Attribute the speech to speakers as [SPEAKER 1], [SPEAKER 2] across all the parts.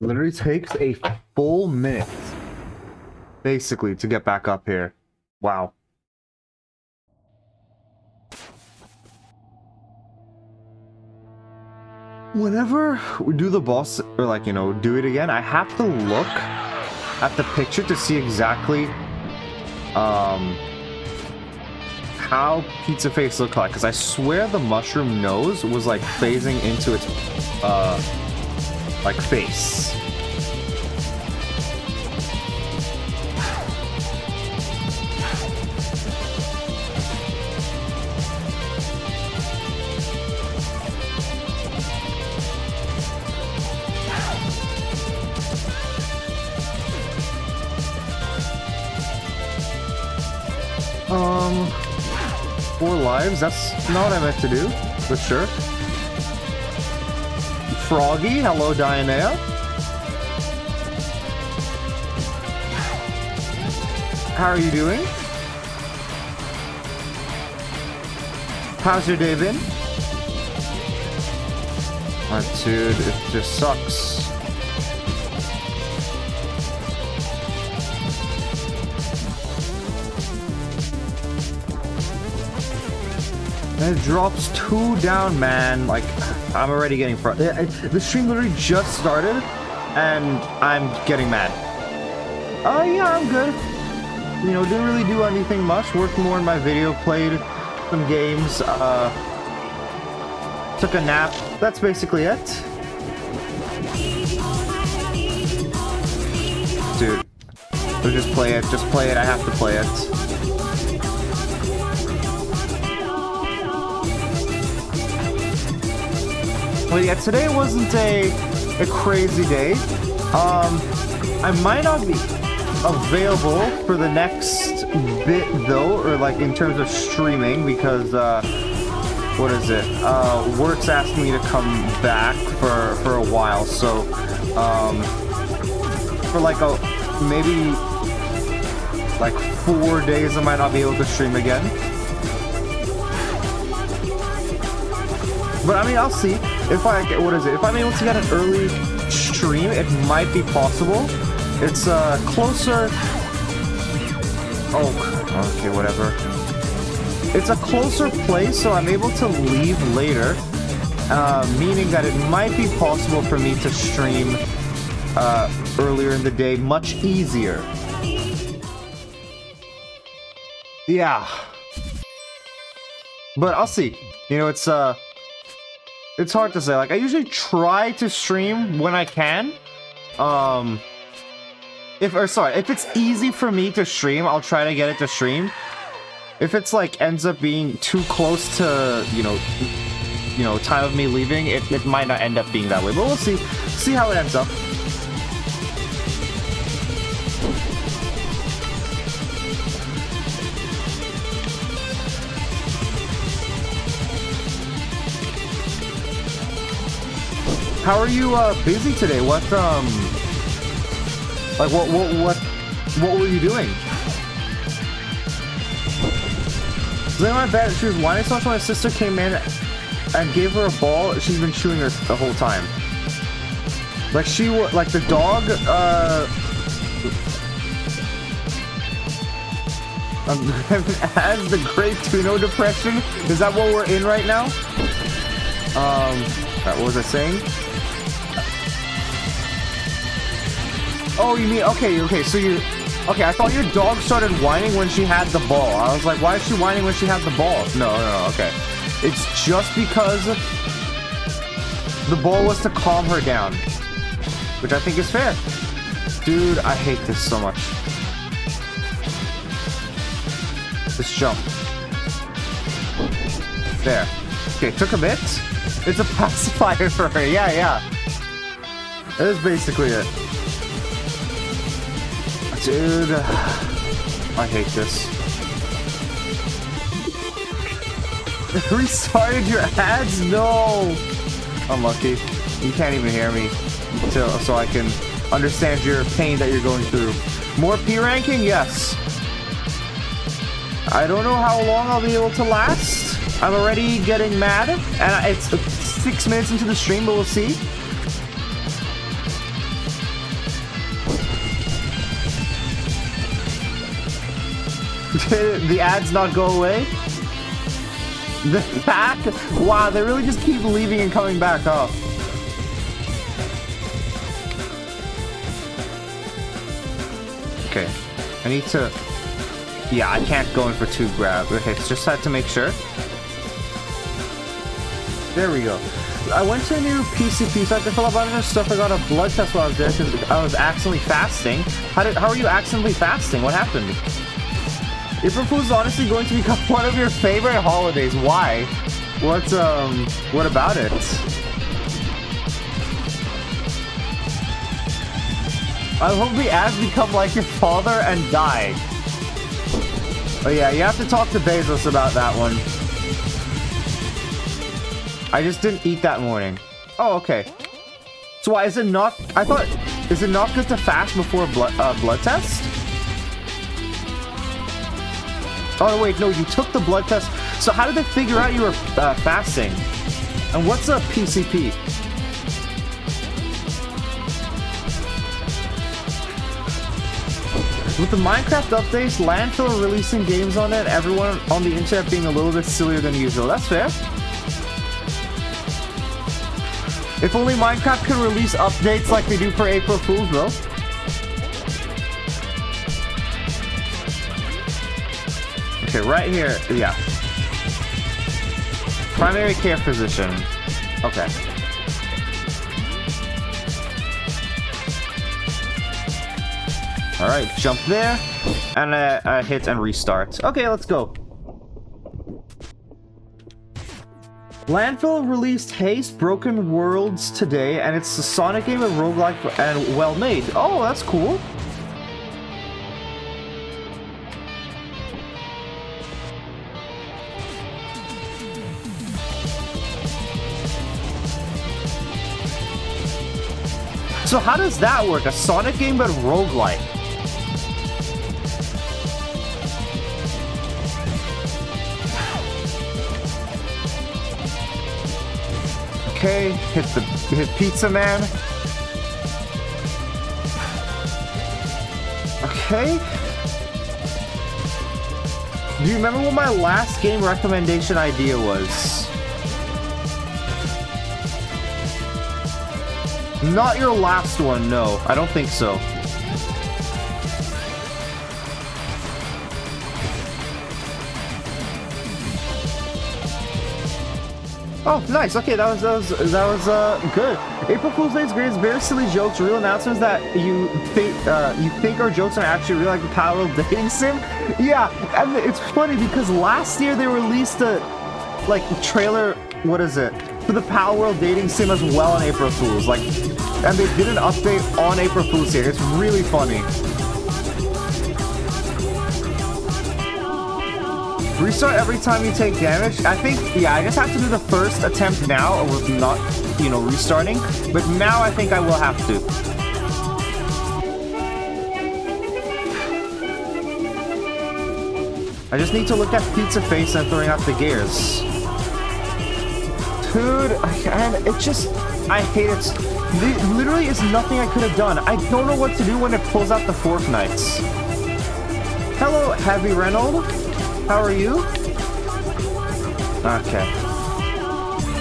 [SPEAKER 1] literally takes a full minute, basically, to get back up here. Wow. Whenever we do the boss, or like, you know, do it again, I have to look at the picture to see exactly how Pizza Face looked like, because I swear the mushroom nose was like phasing into its like face. Four lives, that's not what I meant to do, but sure. Froggy, hello Diana. How are you doing? How's your day been? Dude, it just sucks. And it drops 2 down, man. Like, I'm already getting frustrated. The stream literally just started, and I'm getting mad. Oh, yeah, I'm good. You know, didn't really do anything much. Worked more on my video, played some games, took a nap. That's basically it. Dude, so just play it. Just play it. I have to play it. Well, yeah, today wasn't a crazy day. I might not be available for the next bit though, or like in terms of streaming, because what is it? Work's asking me to come back for a while, so for like maybe like 4 days I might not be able to stream again. But I mean, I'll see if I get, what is it? If I'm able to get an early stream, it might be possible. It's closer. Oh, okay, whatever. It's a closer place, so I'm able to leave later, meaning that it might be possible for me to stream earlier in the day, much easier. Yeah. But I'll see. You know, it's hard to say. Like, I usually try to stream when I can. If it's easy for me to stream, I'll try to get it to stream. If it's like ends up being too close to, you know, time of me leaving, it might not end up being that way. But we'll see. See how it ends up. How are you busy today? What like what were you doing? Then my bed, she was whining so much when my sister came in and gave her a ball. She's been chewing her the whole time. Like like the dog has the Great Tuno Depression. Is that what we're in right now? What was I saying? Oh, you mean, okay, so okay, I thought your dog started whining when she had the ball. I was like, why is she whining when she had the ball? No, okay. It's just because the ball was to calm her down, which I think is fair. Dude, I hate this so much. This jump. There. Okay, took a bit. It's a pacifier for her. Yeah. That is basically it. Dude, I hate this. Restarted your ads? No! Unlucky. You can't even hear me. So I can understand your pain that you're going through. More P ranking? Yes. I don't know how long I'll be able to last. I'm already getting mad. And it's 6 minutes into the stream, but we'll see. the ads not go away? The back? Wow, they really just keep leaving and coming back up. Okay, I need to... Yeah, I can't go in for 2 grab hits. Just had to make sure. There we go. I went to a new PCP, so I had to fill out a bunch of stuff. I got a blood test while I was there because I was accidentally fasting. How are you accidentally fasting? What happened? April Fool's is honestly going to become one of your favorite holidays. Why? What about it? I hope the ads become like your father and die. Oh yeah, you have to talk to Bezos about that one. I just didn't eat that morning. Oh, okay. So why is it not... I thought... Is it not good to fast before a blood test? Oh, wait, no, you took the blood test. So how did they figure out you were fasting? And what's a PCP? With the Minecraft updates, Landfill are releasing games on it, everyone on the internet being a little bit sillier than usual. That's fair. If only Minecraft could release updates like they do for April Fools, bro. Okay, right here, yeah. Primary care physician. Okay. Alright, jump there, and hit and restart. Okay, let's go. Landfill released Haste Broken Worlds today, and it's a Sonic game of roguelike and well made. Oh, that's cool. So how does that work? A Sonic game but roguelike? Okay, hit Pizza Man. Okay. Do you remember what my last game recommendation idea was? Not your last one, no. I don't think so. Oh, nice. Okay, that was good. April Fool's Day is great. It's very silly jokes, real announcements that you think are jokes and are actually real, like the Power World dating sim. Yeah, and it's funny because last year they released a trailer. What is it? For the Power World dating sim as well on April Fool's. And they did an update on April Fool's here. It's really funny. Restart every time you take damage. I think, yeah, I just have to do the first attempt now with not, restarting. But now I think I will have to. I just need to look at Pizza Face and throwing out the gears. Dude, and it just, I hate it. There literally is nothing I could have done. I don't know what to do when it pulls out the Fortnites. Hello, Heavy Reynolds. How are you? Okay.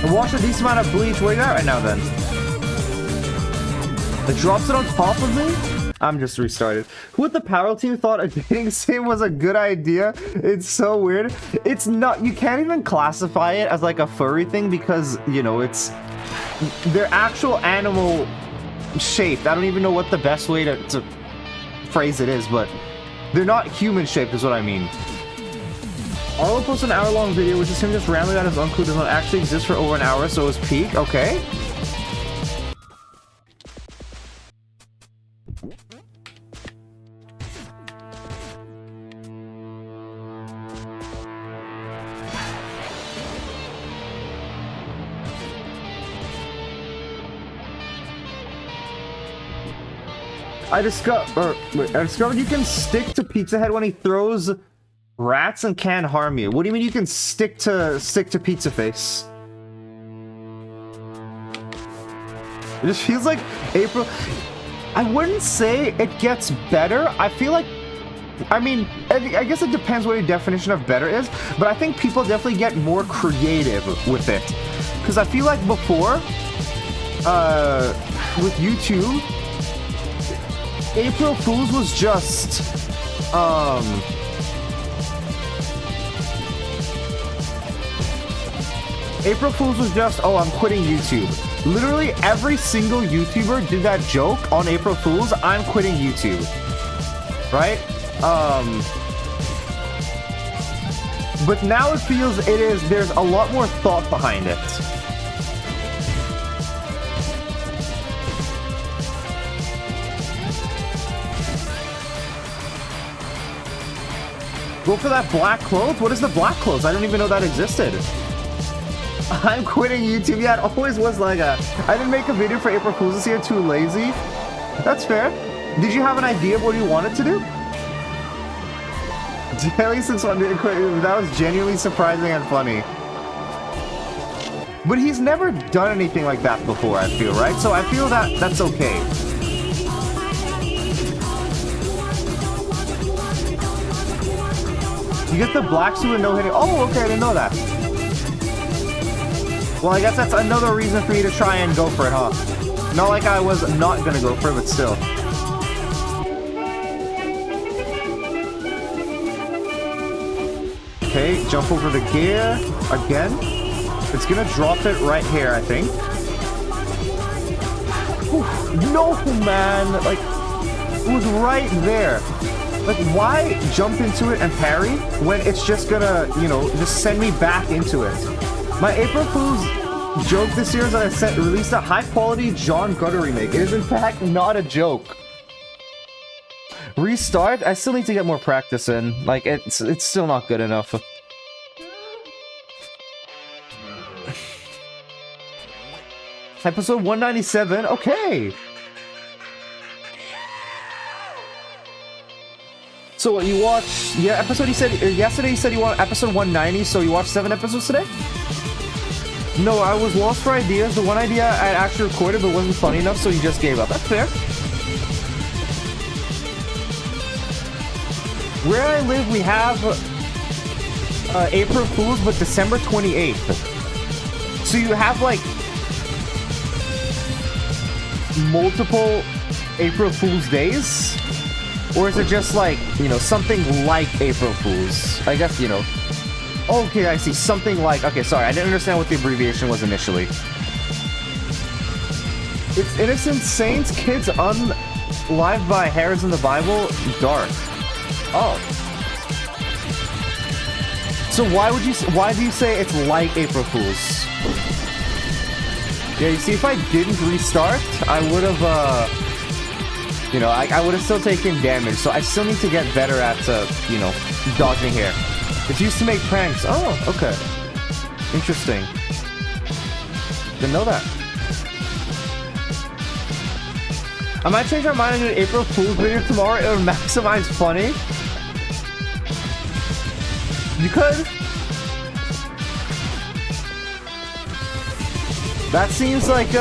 [SPEAKER 1] I washed a decent amount of bleach. Where you at right now, then? It drops it on top of me? I'm just restarted. Who at the Power team thought a dating sim was a good idea? It's so weird. It's not. You can't even classify it as like a furry thing because, it's... They're actual animal shaped. I don't even know what the best way to phrase it is, but... They're not human shaped is what I mean. Arlo posted an hour-long video, which is him just rambling on his uncle does not actually exist for over an hour, so it was peak. Okay. I discovered you can stick to Pizza Head when he throws rats and can't harm you. What do you mean you can stick to Pizza Face? It just feels like April... I wouldn't say it gets better. I feel like I mean, I guess it depends what your definition of better is, but I think people definitely get more creative with it. Because I feel like before, with YouTube, April Fool's was just, April Fool's was just, oh, I'm quitting YouTube. Literally every single YouTuber did that joke on April Fool's, I'm quitting YouTube. Right? But now it feels there's a lot more thought behind it. Go for that black clothes? What is the black clothes? I don't even know that existed. I'm quitting YouTube. Yeah, it always was like I didn't make a video for April Fool's this year, too lazy. That's fair. Did you have an idea of what you wanted to do? Daily 600 quit. That was genuinely surprising and funny. But he's never done anything like that before, I feel, right? So I feel that that's okay. You get the black suit and no hitting. Oh, okay, I didn't know that. Well, I guess that's another reason for you to try and go for it, huh? Not like I was not gonna go for it, but still. Okay, jump over the gear again. It's gonna drop it right here, I think. Ooh, no, man! Like, it was right there. Like, why jump into it and parry when it's just gonna, you know, just send me back into it? My April Fool's joke this year is that I released a high-quality John Gutter remake. It is, in fact, not a joke. Restart? I still need to get more practice in. Like, it's still not good enough. Episode 197? Okay! So what, you watched... Yeah, episode, yesterday you said you watched episode 190, so you watched 7 episodes today? No, I was lost for ideas. The one idea I actually recorded but wasn't funny enough, so you just gave up. That's fair. Where I live, we have April Fool's, but December 28th. So you have, like, multiple April Fool's days? Or is it just like, you know, something like April Fool's? I guess, you know. Okay, I see. Something like... Okay, sorry. I didn't understand what the abbreviation was initially. It's Innocent Saints, Kids Unlived by Hares in the Bible, Dark. Oh. So why do you say it's like April Fool's? Yeah, you see, if I didn't restart, I would have, you know, I would have still taken damage, so I still need to get better at, you know, dodging here. It used to make pranks. Oh, okay. Interesting. Didn't know that. I might change my mind and do an April Fool's video tomorrow. It would maximize funny. You could. That seems like,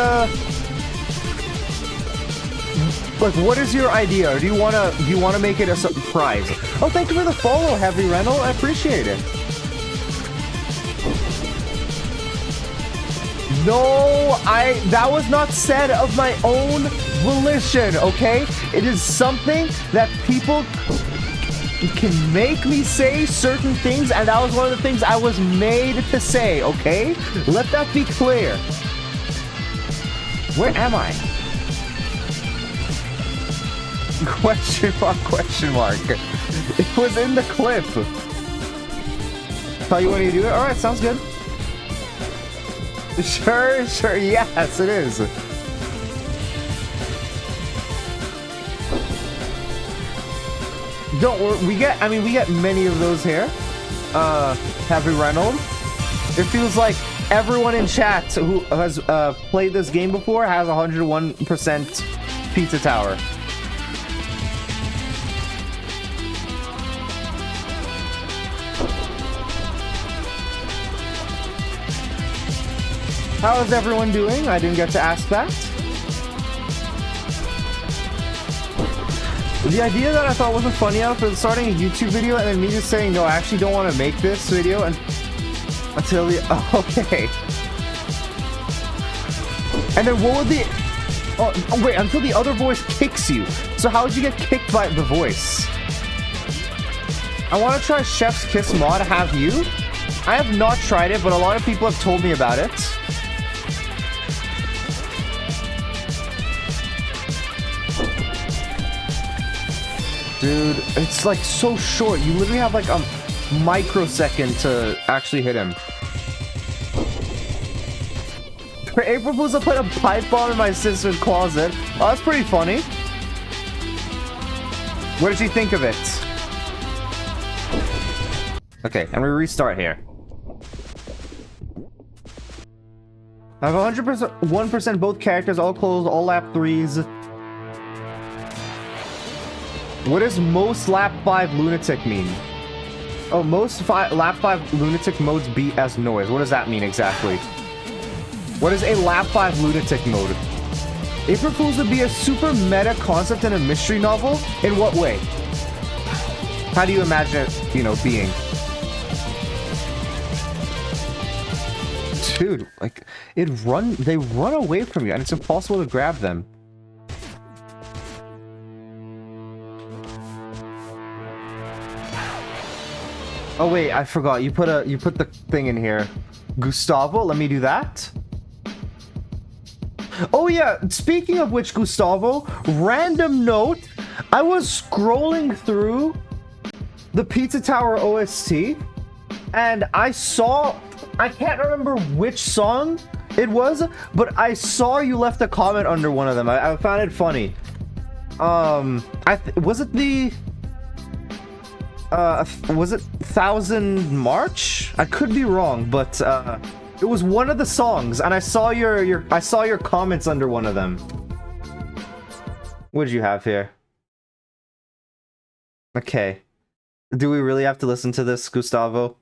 [SPEAKER 1] what is your idea? Or do you wanna make it a surprise? Oh, thank you for the follow, Heavy Rental. I appreciate it. No, that was not said of my own volition, okay? It is something that people can make me say certain things, and that was one of the things I was made to say, okay? Let that be clear. Where am I? Question mark. It was in the clip. Tell you what you do it? Alright, sounds good. Sure, yes, it is. Don't worry, we get many of those here. Heavy Reynolds. It feels like everyone in chat who has played this game before has 101% Pizza Tower. How is everyone doing? I didn't get to ask that. The idea that I thought wasn't funny enough is starting a YouTube video and then me just saying, no, I actually don't want to make this video and until the... Oh, okay. And then what would the... Oh, wait, until the other voice kicks you. So how would you get kicked by the voice? I want to try Chef's Kiss mod, have you? I have not tried it, but a lot of people have told me about it. Dude, it's like so short. You literally have like a microsecond to actually hit him. For April Fools, I put a pipe bomb in my sister's closet. Oh, that's pretty funny. What did she think of it? Okay, I'm gonna restart here. I have 100%, 1% both characters, all closed, all lap 3s. What does most lap 5 lunatic mean? Oh, most lap 5 lunatic modes beat as noise. What does that mean exactly? What is a lap 5 lunatic mode? April Fools would be a super meta concept in a mystery novel? In what way? How do you imagine it, you know, being? Dude, like, they run away from you and it's impossible to grab them. Oh wait, I forgot. You put the thing in here. Gustavo, let me do that. Oh yeah, speaking of which, Gustavo, random note, I was scrolling through the Pizza Tower OST and I saw, I can't remember which song it was, but I saw you left a comment under one of them. I found it funny. Was it the was it Thousand March? I could be wrong, but it was one of the songs, and I saw your comments under one of them. What did you have here? Okay. Do we really have to listen to this, Gustavo?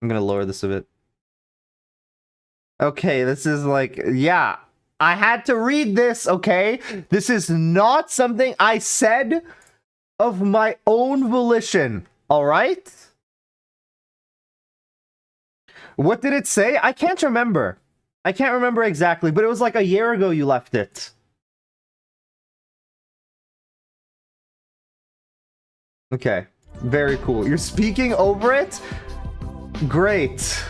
[SPEAKER 1] I'm gonna lower this a bit. Okay, this is like, yeah. I had to read this, okay? This is not something I said of my own volition, alright? What did it say? I can't remember. I can't remember exactly, but it was like a year ago you left it. Okay, very cool. You're speaking over it? Great.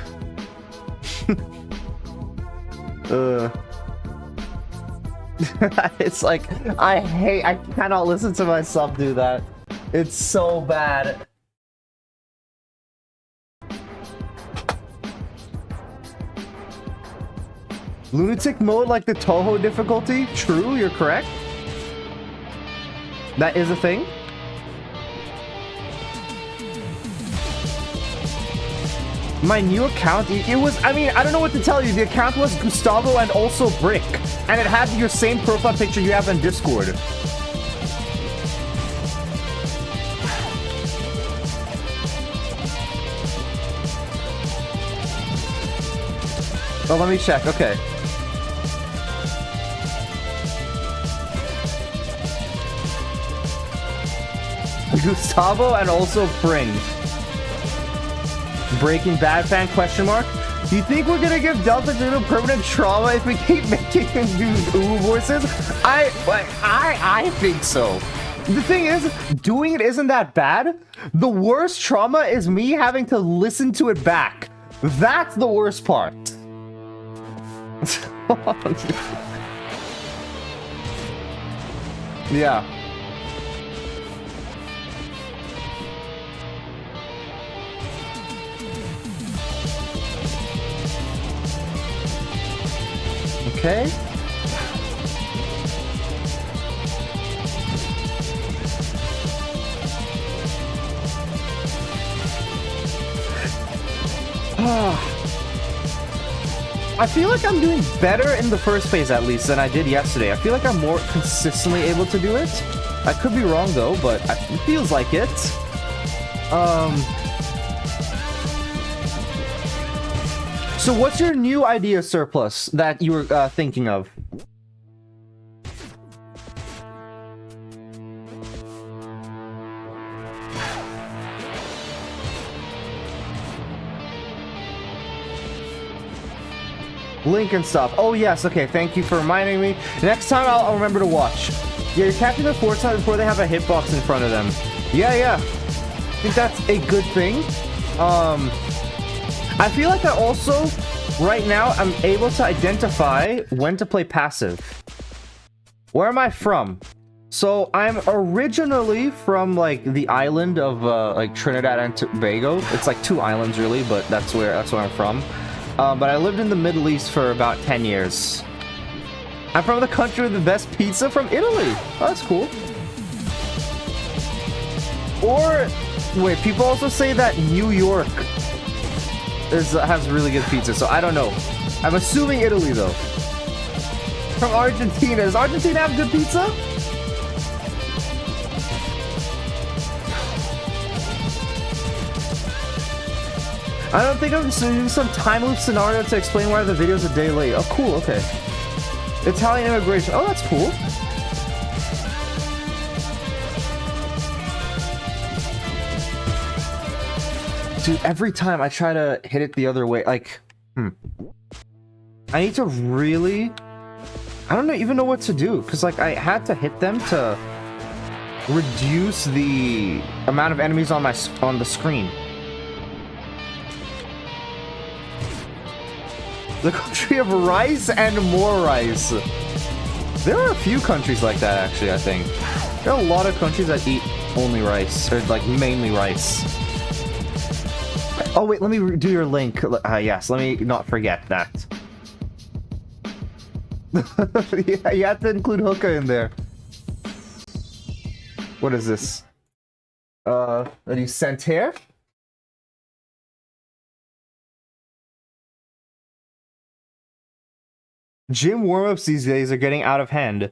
[SPEAKER 1] It's like, I cannot listen to myself do that. It's so bad. Lunatic mode like the Toho difficulty? True, you're correct. That is a thing. My new account, it was, I mean, I don't know what to tell you. The account was Gustavo and also Brick. And it had your same profile picture you have on Discord. Oh, let me check. Okay. Gustavo and also Pring. Breaking Bad fan question mark? Do you think we're gonna give Delta Juno permanent trauma if we keep making him do ooh voices? I think so. The thing is, doing it isn't that bad. The worst trauma is me having to listen to it back. That's the worst part. Yeah. Okay. I feel like I'm doing better in the first phase at least than I did yesterday. I feel like I'm more consistently able to do it. I could be wrong though, but it feels like it. So what's your new idea, Surplus, that you were thinking of? Link and stuff. Oh yes, okay, thank you for reminding me. Next time I'll remember to watch. Yeah, you're catching the 4 times before they have a hitbox in front of them. Yeah. I think that's a good thing. I feel like I also, right now, I'm able to identify when to play passive. Where am I from? So I'm originally from like the island of like Trinidad and Tobago. It's like 2 islands really, but that's where I'm from. But I lived in the Middle East for about 10 years. I'm from the country with the best pizza, from Italy. Oh, that's cool. Or wait, people also say that New York has really good pizza, so I don't know. I'm assuming Italy though. From Argentina. Does Argentina have good pizza? I don't think I'm using some time loop scenario to explain why the video's a day late. Oh, cool, okay. Italian immigration. Oh, that's cool. Dude, every time I try to hit it the other way, like, I need to really... I don't even know what to do, because, like, I had to hit them to reduce the amount of enemies on the screen. The country of rice and more rice. There are a few countries like that, actually, I think. There are a lot of countries that eat only rice, or, like, mainly rice. Oh, wait, let me do your link. Yes, let me not forget that. Yeah, you have to include hookah in there. What is this? Are you sent here? Gym warm-ups these days are getting out of hand.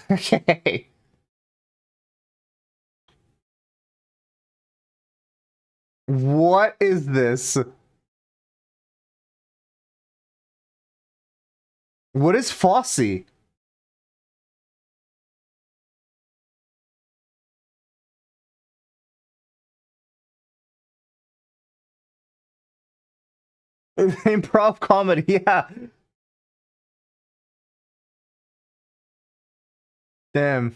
[SPEAKER 1] Okay. What is this? What is Fosse? Improv comedy, yeah. Damn.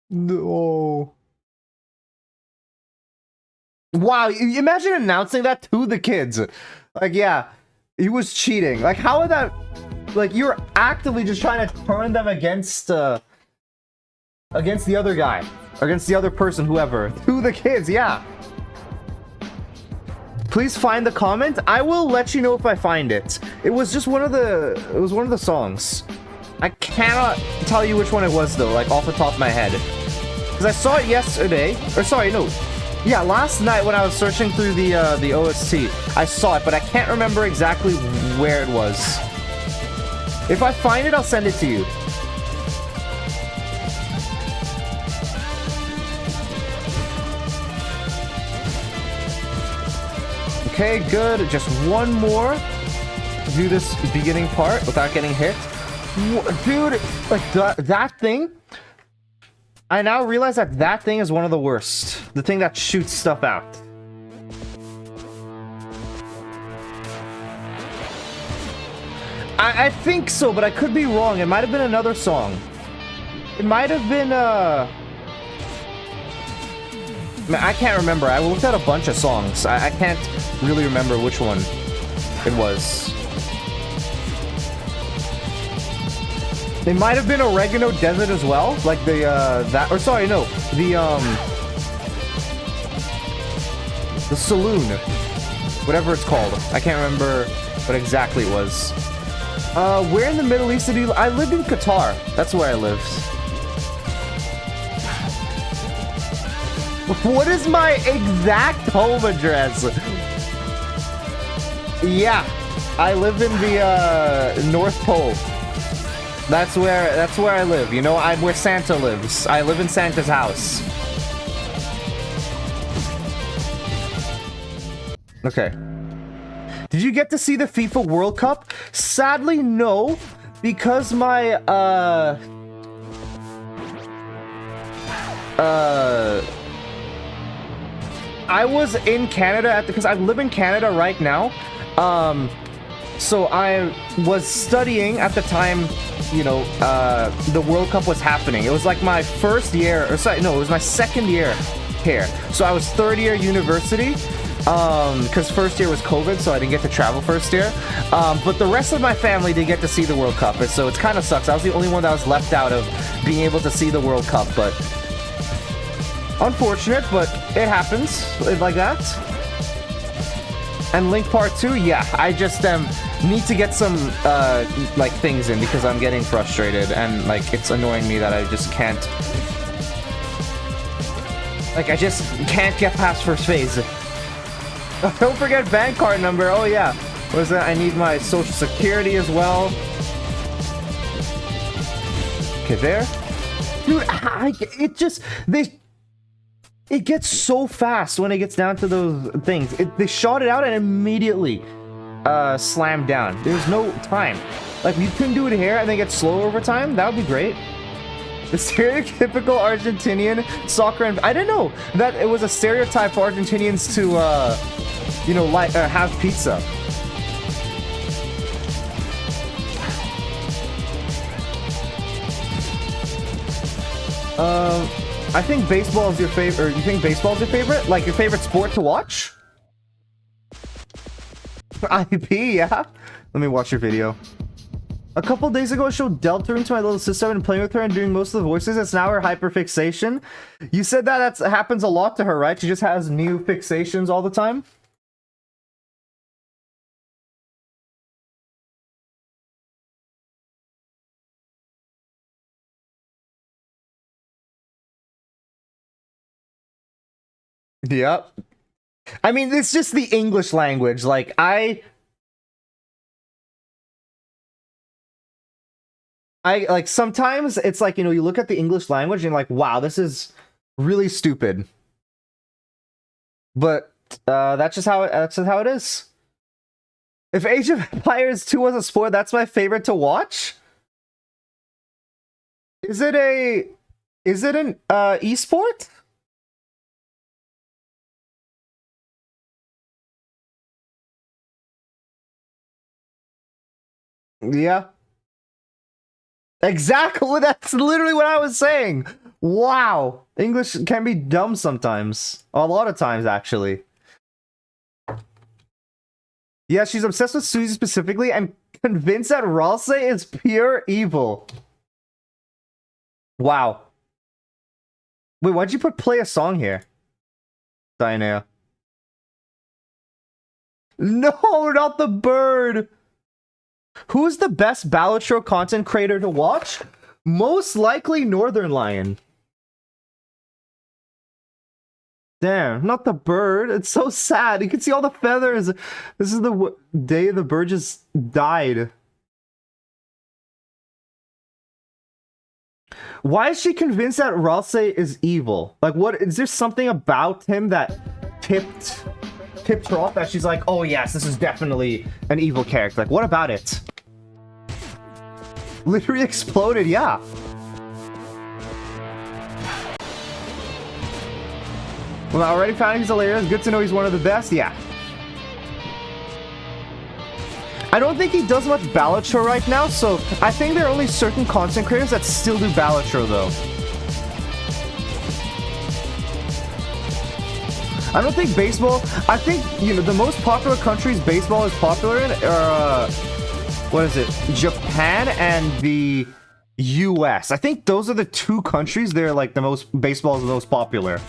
[SPEAKER 1] No. Wow, imagine announcing that to the kids. Like, yeah, he was cheating. Like, how would that... Like, you're actively just trying to turn them against the other guy. Against the other person, whoever. To the kids, yeah. Please find the comment. I will let you know if I find it. It was just one of the songs. I cannot tell you which one it was though, like off the top of my head. Because I saw it yesterday. Or sorry, no. Yeah, last night when I was searching through the OST, I saw it, but I can't remember exactly where it was. If I find it, I'll send it to you. Okay, good. Just one more to do this beginning part without getting hit. Dude, like that thing, I now realize that thing is one of the worst. The thing that shoots stuff out. I think so, but I could be wrong. It might have been another song. It might have been, I can't remember. I looked at a bunch of songs. I can't really remember which one it was. It might have been Oregano Desert as well. Like the, or sorry, no. The Saloon. Whatever it's called. I can't remember what exactly it was. Where in the Middle East did you... I lived in Qatar. That's where I lived. What is my exact home address? Yeah, I live in the North Pole. That's where I live. You know, I'm where Santa lives. I live in Santa's house. Okay. Did you get to see the FIFA World Cup? Sadly, no. because my I was in Canada because I live in Canada right now. So I was studying at the time, you know, the World Cup was happening. It was like my first year, or sorry, no, it was my second year here. So I was third year university, because first year was COVID, so I didn't get to travel first year. But the rest of my family did get to see the World Cup, and so it kind of sucks. I was the only one that was left out of being able to see the World Cup, but unfortunate, but it happens like that. And Link Part 2, yeah, I just need to get some like things in because I'm getting frustrated and like it's annoying me that I just can't, like, I just can't get past first phase. Don't forget bank card number. Oh yeah, what is that? I need my social security as well. Okay, there, dude. It gets so fast when it gets down to those things. They shot it out and immediately slammed down. There's no time. Like, you couldn't do it here and then get slower over time? That would be great. The stereotypical Argentinian soccer, and I didn't know that it was a stereotype for Argentinians to, you know, like have pizza. I think baseball is your favorite. You think baseball is your favorite? Like your favorite sport to watch? IP, yeah. Let me watch your video. A couple days ago, I showed Delta to my little sister. I've been playing with her and doing most of the voices. It's now her hyperfixation. You said that happens a lot to her, right? She just has new fixations all the time. Yep. I mean, it's just the English language. Like, I like, sometimes it's like, you know, you look at the English language and you're like, wow, this is really stupid. But that's just how it is. If Age of Empires 2 was a sport, that's my favorite to watch. Is it an esport? Yeah. Exactly. That's literally what I was saying. Wow. English can be dumb sometimes. A lot of times, actually. Yeah, she's obsessed with Suzy specifically and convinced that Ralsei is pure evil. Wow. Wait, why'd you play a song here? Diana. No, not the bird. Who's the best Balatro content creator to watch? Most likely Northern Lion. Damn, not the bird. It's so sad. You can see all the feathers. This is the day the bird just died. Why is she convinced that Ralsei is evil? Like, what is there something about him that tipped her off that she's like, oh yes, this is definitely an evil character? Like, what about it? Literally exploded, yeah. Well, I already found he's hilarious. Good to know he's one of the best, yeah. I don't think he does much Balatro right now, so I think there are only certain content creators that still do Balatro, though. I don't think baseball... I think, you know, the most popular countries baseball is popular in are, what is it? Japan and the US. I think those are the two countries they're like the most... baseball is the most popular.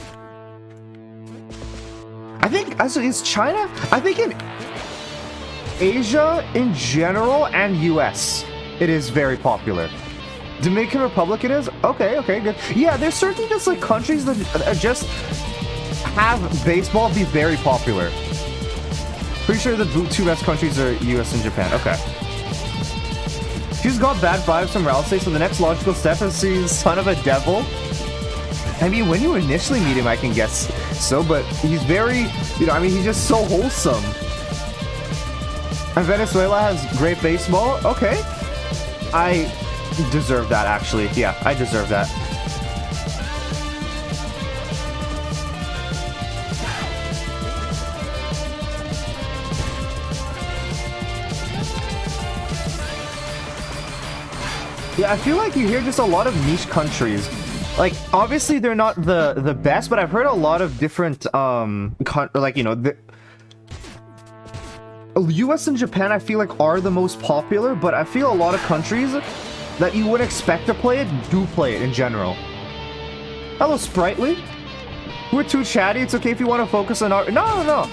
[SPEAKER 1] I think... also, is China? I think in Asia in general and US, it is very popular. Dominican Republic it is? Okay, good. Yeah, there's certain just like countries that just have baseball be very popular. Pretty sure the two best countries are US and Japan. Okay. She's got bad vibes from Ralsei, so the next logical step is to see the son of a devil. I mean, when you initially meet him, I can guess so, but he's very, you know, I mean, he's just so wholesome. And Venezuela has great baseball? Okay. I deserve that, actually. Yeah, I deserve that. Yeah, I feel like you hear just a lot of niche countries. Like, obviously they're not the best, but I've heard a lot of different, like, you know, the US and Japan, I feel like, are the most popular, but I feel a lot of countries that you wouldn't expect to play it do play it in general. Hello, Sprightly. We're too chatty. It's okay if you want to focus on our... No.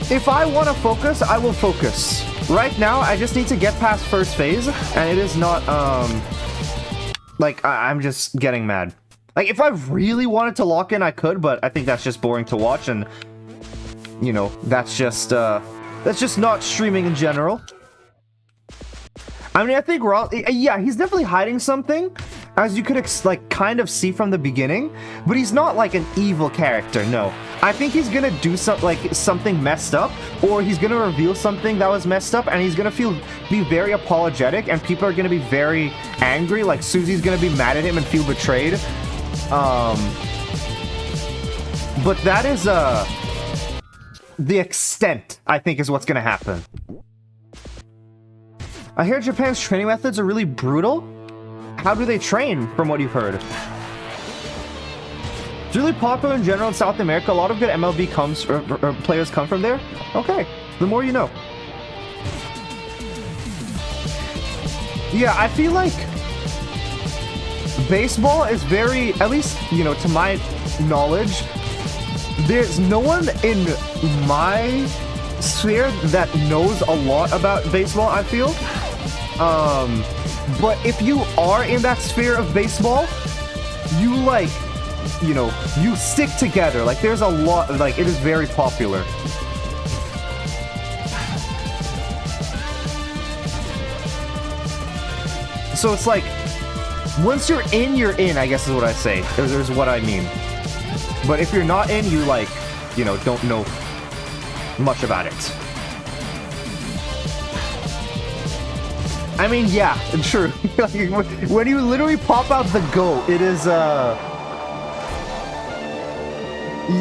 [SPEAKER 1] If I want to focus, I will focus. Right now, I just need to get past first phase, and it is not, like, I'm just getting mad. Like, if I really wanted to lock in, I could, but I think that's just boring to watch, and, you know, that's just not streaming in general. I mean, I think yeah, he's definitely hiding something, as you could, like, kind of see from the beginning, but he's not, like, an evil character, no. I think he's gonna do something messed up, or he's gonna reveal something that was messed up, and he's gonna be very apologetic, and people are gonna be very angry, like Susie's gonna be mad at him and feel betrayed. But that is, the extent, I think, is what's gonna happen. I hear Japan's training methods are really brutal. How do they train, from what you've heard? It's really popular in general in South America. A lot of good MLB players come from there. Okay, the more you know. Yeah, I feel like baseball is very, at least, you know, to my knowledge, there's no one in my sphere that knows a lot about baseball, I feel. But if you are in that sphere of baseball, you, like, you know, you stick together. Like, there's a lot, like, it is very popular. So it's like, once you're in, I guess is what I say. Is what I mean. But if you're not in, you, like, you know, don't know much about it. I mean, yeah, true. When you literally pop out the go, it is,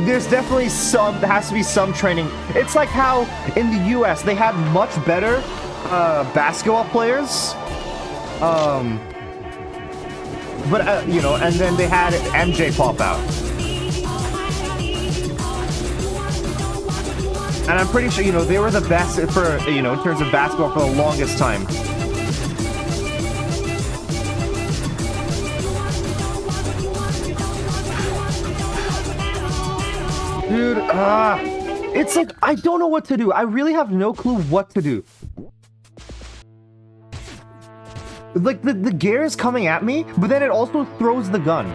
[SPEAKER 1] there's definitely there has to be some training. It's like how in the US they had much better basketball players. But, you know, and then they had MJ pop out. And I'm pretty sure, you know, they were the best for, you know, in terms of basketball for the longest time. Dude, it's like, I don't know what to do. I really have no clue what to do. Like, the gear is coming at me, but then it also throws the gun.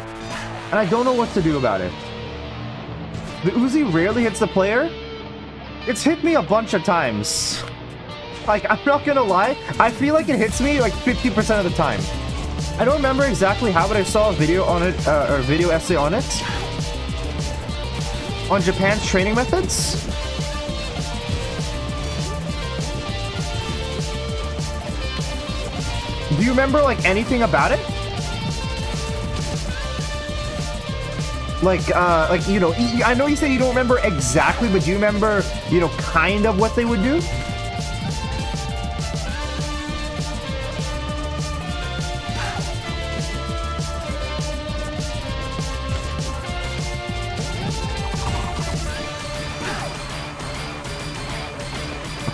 [SPEAKER 1] And I don't know what to do about it. The Uzi rarely hits the player. It's hit me a bunch of times. Like, I'm not gonna lie, I feel like it hits me like 50% of the time. I don't remember exactly how, but I saw a video on it, or a video essay on it. On Japan's training methods? Do you remember, like, anything about it? Like, you know, I know you said you don't remember exactly, but do you remember, you know, kind of what they would do?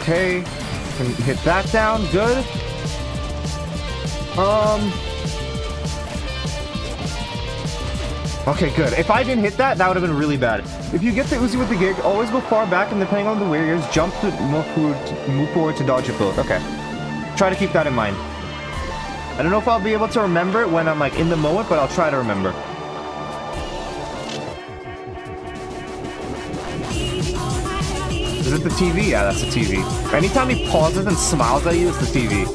[SPEAKER 1] Okay, can hit that down, good. Okay, good. If I didn't hit that, that would have been really bad. If you get the Uzi with the gig, always go far back, and depending on the warriors, jump to move forward to dodge a bullet. Okay. Try to keep that in mind. I don't know if I'll be able to remember it when I'm, like, in the moment, but I'll try to remember. Is it the TV? Yeah, that's the TV. Anytime he pauses and smiles at you, it's the TV.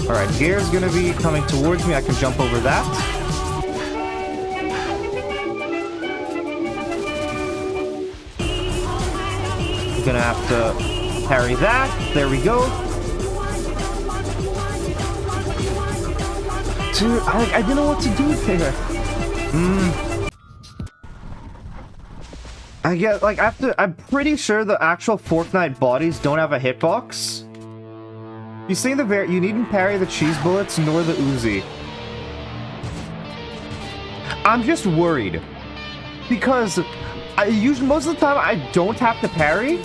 [SPEAKER 1] Alright, Gear's gonna be coming towards me. I can jump over that. I'm gonna have to parry that. There we go. Dude, I didn't know what to do there. I get, like, I'm pretty sure the actual Fortnite bodies don't have a hitbox. You say you needn't parry the cheese bullets nor the Uzi. I'm just worried. Because most of the time I don't have to parry.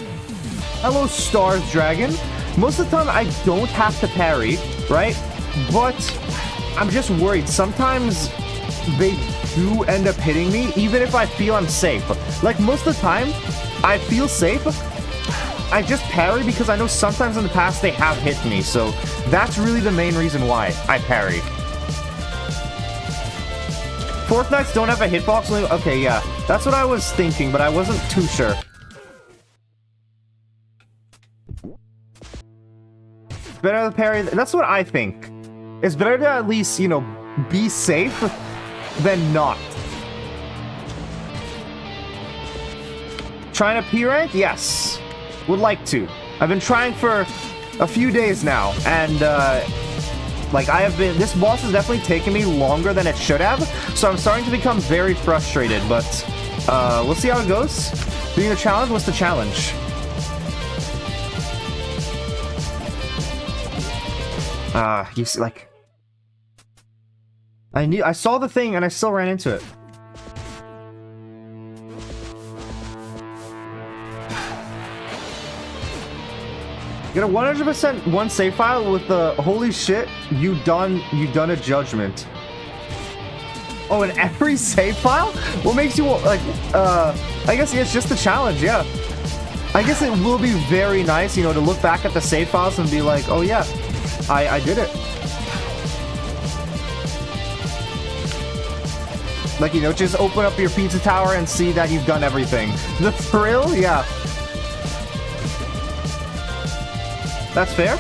[SPEAKER 1] Hello, Stars Dragon. Most of the time I don't have to parry, right? But I'm just worried. Sometimes they do end up hitting me, even if I feel I'm safe. Like, most of the time, I feel safe. I just parry because I know sometimes in the past they have hit me, so that's really the main reason why I parry. Fortnites don't have a hitbox? Okay, yeah. That's what I was thinking, but I wasn't too sure. Better to parry. That's what I think. It's better to at least, you know, be safe than not. Trying to P rank? Yes. Would like to. I've been trying for a few days now, and like this boss has definitely taken me longer than it should have, so I'm starting to become very frustrated, but we'll see how it goes. Doing the challenge? What's the challenge? You see, like, I saw the thing and I still ran into it. Get a 100% one save file with the holy shit, you done a judgment. Oh, in every save file? What makes you like I guess it's just the challenge, yeah. I guess it will be very nice, you know, to look back at the save files and be like, oh yeah, I did it. Like, you know, just open up your pizza tower and see that you've done everything. The thrill? Yeah. That's fair.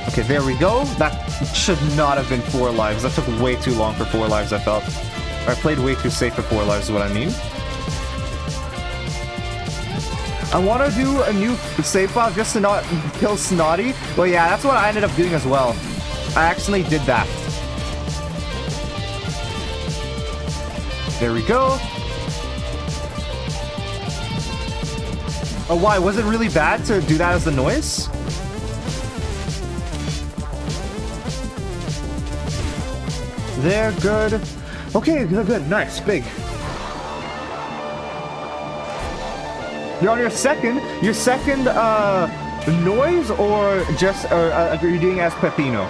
[SPEAKER 1] Okay, there we go. That should not have been 4 lives. That took way too long for 4 lives, I felt. Or I played way too safe for 4 lives is what I mean. I want to do a new save file just to not kill Snotty. Well, yeah, that's what I ended up doing as well. I accidentally did that. There we go. Oh, why? Was it really bad to do that as the noise? There, good. Okay, good. Nice, big. You're on your second noise, or just, are you doing as Pepino?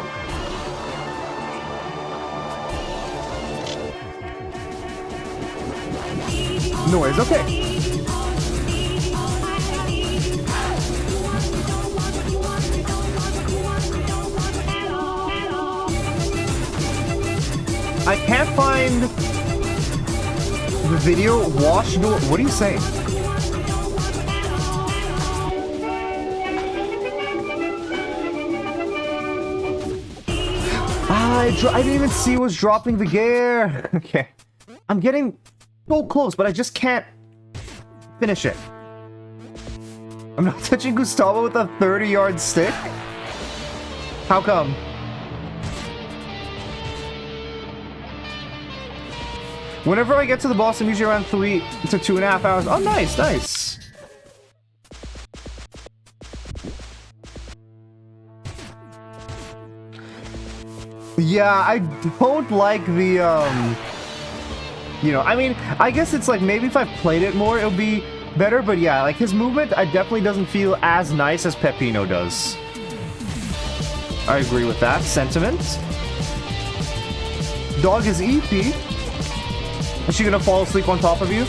[SPEAKER 1] Noise, okay. I can't find the video. Wash door. What are you saying? I didn't even see who was dropping the gear. Okay. I'm getting so close, but I just can't finish it. I'm not touching Gustavo with a 30-yard stick? How come? Whenever I get to the boss, I'm usually around 3 to 2.5 hours. Oh, nice, nice. Yeah, I don't like the, you know, I mean, I guess it's like maybe if I played it more, it'll be better, but yeah, like his movement, I definitely doesn't feel as nice as Pepino does. I agree with that sentiment. Dog is EP. Is she gonna fall asleep on top of you?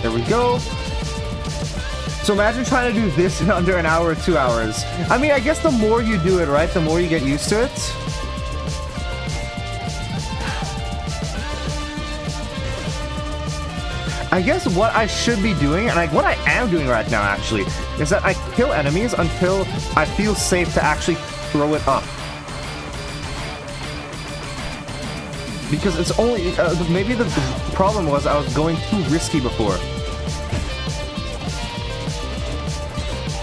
[SPEAKER 1] There we go. So imagine trying to do this in under an hour or 2 hours. I mean, I guess the more you do it, right, the more you get used to it. I guess what I should be doing, and what I am doing right now actually, is that I kill enemies until I feel safe to actually throw it up. Because it's only, maybe the problem was I was going too risky before.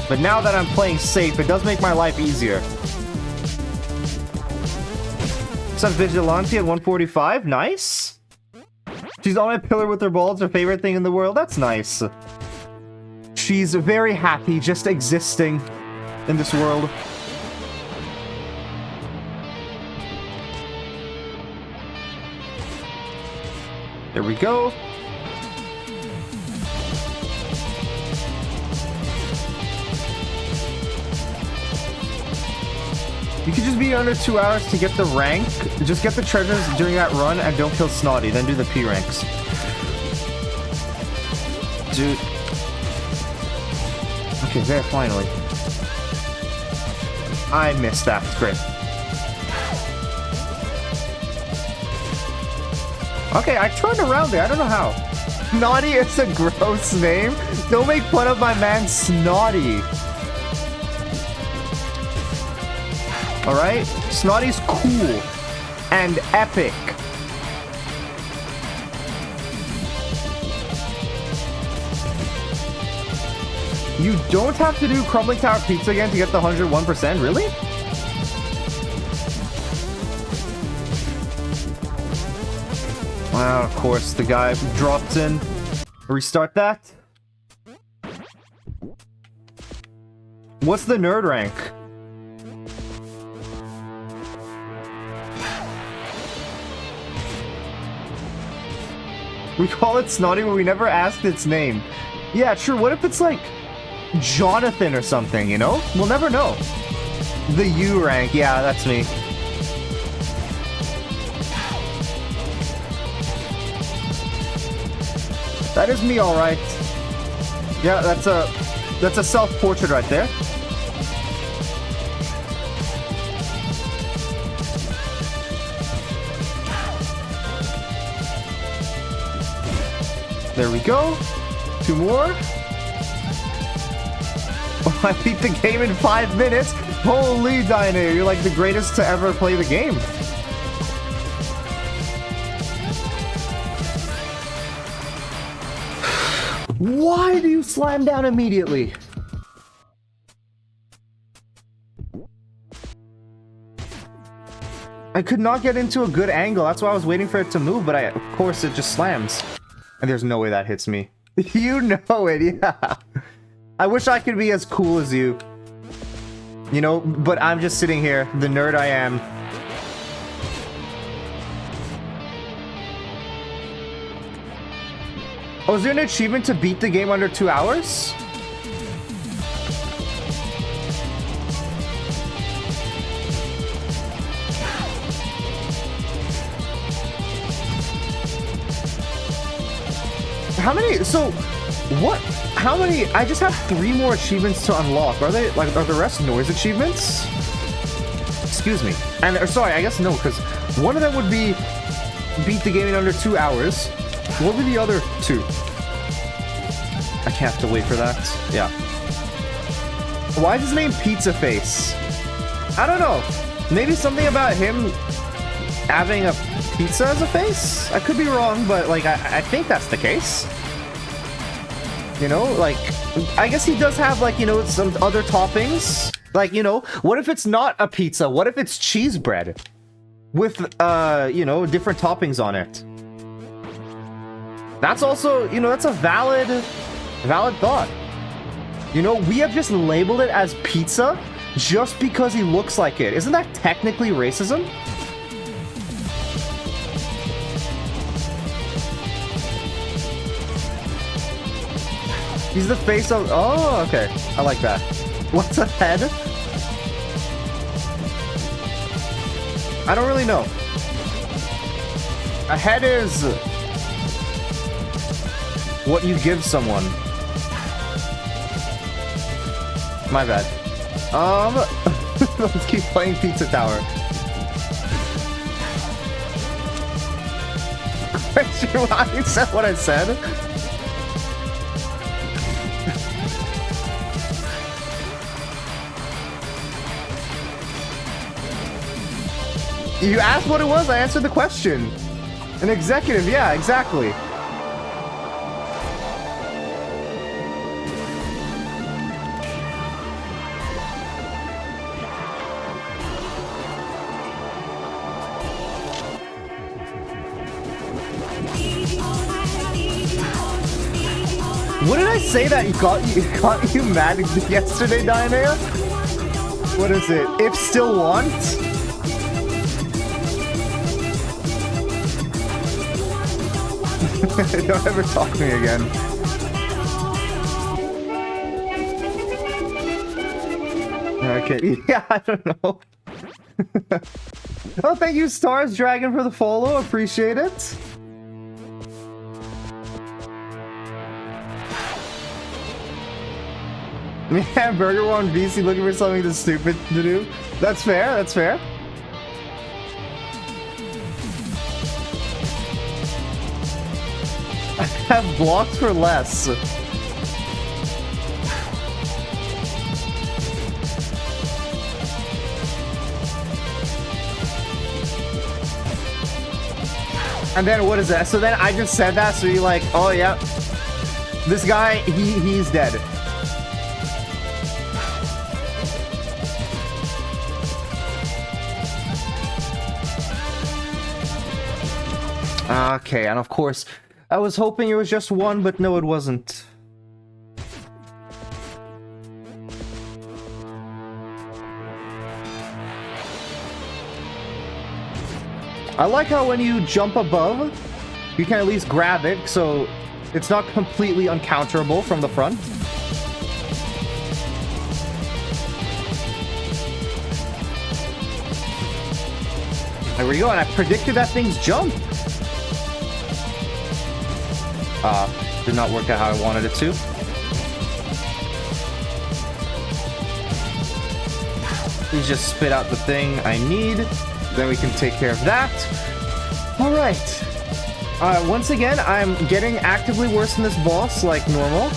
[SPEAKER 1] But now that I'm playing safe, it does make my life easier. What's up, Vigilante at 145? Nice. She's on a pillar with her balls, her favorite thing in the world. That's nice. She's very happy just existing in this world. There we go. You could just be under 2 hours to get the rank. Just get the treasures during that run and don't kill Snotty, then do the P ranks. Dude. Okay, there, finally. I missed that. Great. Okay, I turned around there. I don't know how. Snotty is a gross name. Don't make fun of my man Snotty. Alright? Snotty's cool and epic. You don't have to do Crumbling Tower Pizza again to get the 101%? Really? Wow, of course, the guy dropped in. Restart that. What's the nerd rank? We call it Snotty, but we never asked its name. Yeah, true. What if it's like Jonathan or something, you know? We'll never know. The U rank. Yeah, that's me. That is me, all right. Yeah, that's a self-portrait right there. There we go. 2 more. Oh, I beat the game in 5 minutes. Holy Dyna, you're like the greatest to ever play the game. Why do you slam down immediately? I could not get into a good angle. That's why I was waiting for it to move, but of course it just slams. And there's no way that hits me. You know it, yeah. I wish I could be as cool as you. You know, but I'm just sitting here, the nerd I am. Oh, is there an achievement to beat the game under 2 hours? How many? So, what? How many? I just have 3 more achievements to unlock. Are they, like, are the rest noise achievements? Excuse me. And, or sorry, I guess no, because one of them would be beat the game in under 2 hours. What were the other 2? I can't have to wait for that. Yeah. Why is his name Pizza Face? I don't know. Maybe something about him having a pizza as a face? I could be wrong, but like I think that's the case. You know, like I guess he does have like, you know, some other toppings. Like, you know, what if it's not a pizza? What if it's cheese bread with you know, different toppings on it? That's also, you know, that's a valid thought. You know, we have just labeled it as pizza just because he looks like it. Isn't that technically racism? He's the face of... Oh, okay. I like that. What's a head? I don't really know. A head is what you give someone. My bad. Let's keep playing Pizza Tower. Why you said what I said? You asked what it was, I answered the question. An executive, yeah, exactly. What did I say that got you mad yesterday, Diana? What is it? If still want? Don't ever talk to me again. Okay, yeah, I don't know. Oh, thank you, Stars Dragon, for the follow. Appreciate it. Yeah, Burger One VC looking for something that's stupid to do. That's fair, that's fair. I have blocked for less. And then what is that? So then I just said that, so you're like, oh yeah, this guy, he's dead. Okay, and of course, I was hoping it was just one, but no, it wasn't. I like how when you jump above, you can at least grab it, so it's not completely uncounterable from the front. There we go, and I predicted that thing's jump. Did not work out how I wanted it to. Please just spit out the thing I need. Then we can take care of that. Alright. Once again, I'm getting actively worse than this boss, like normal.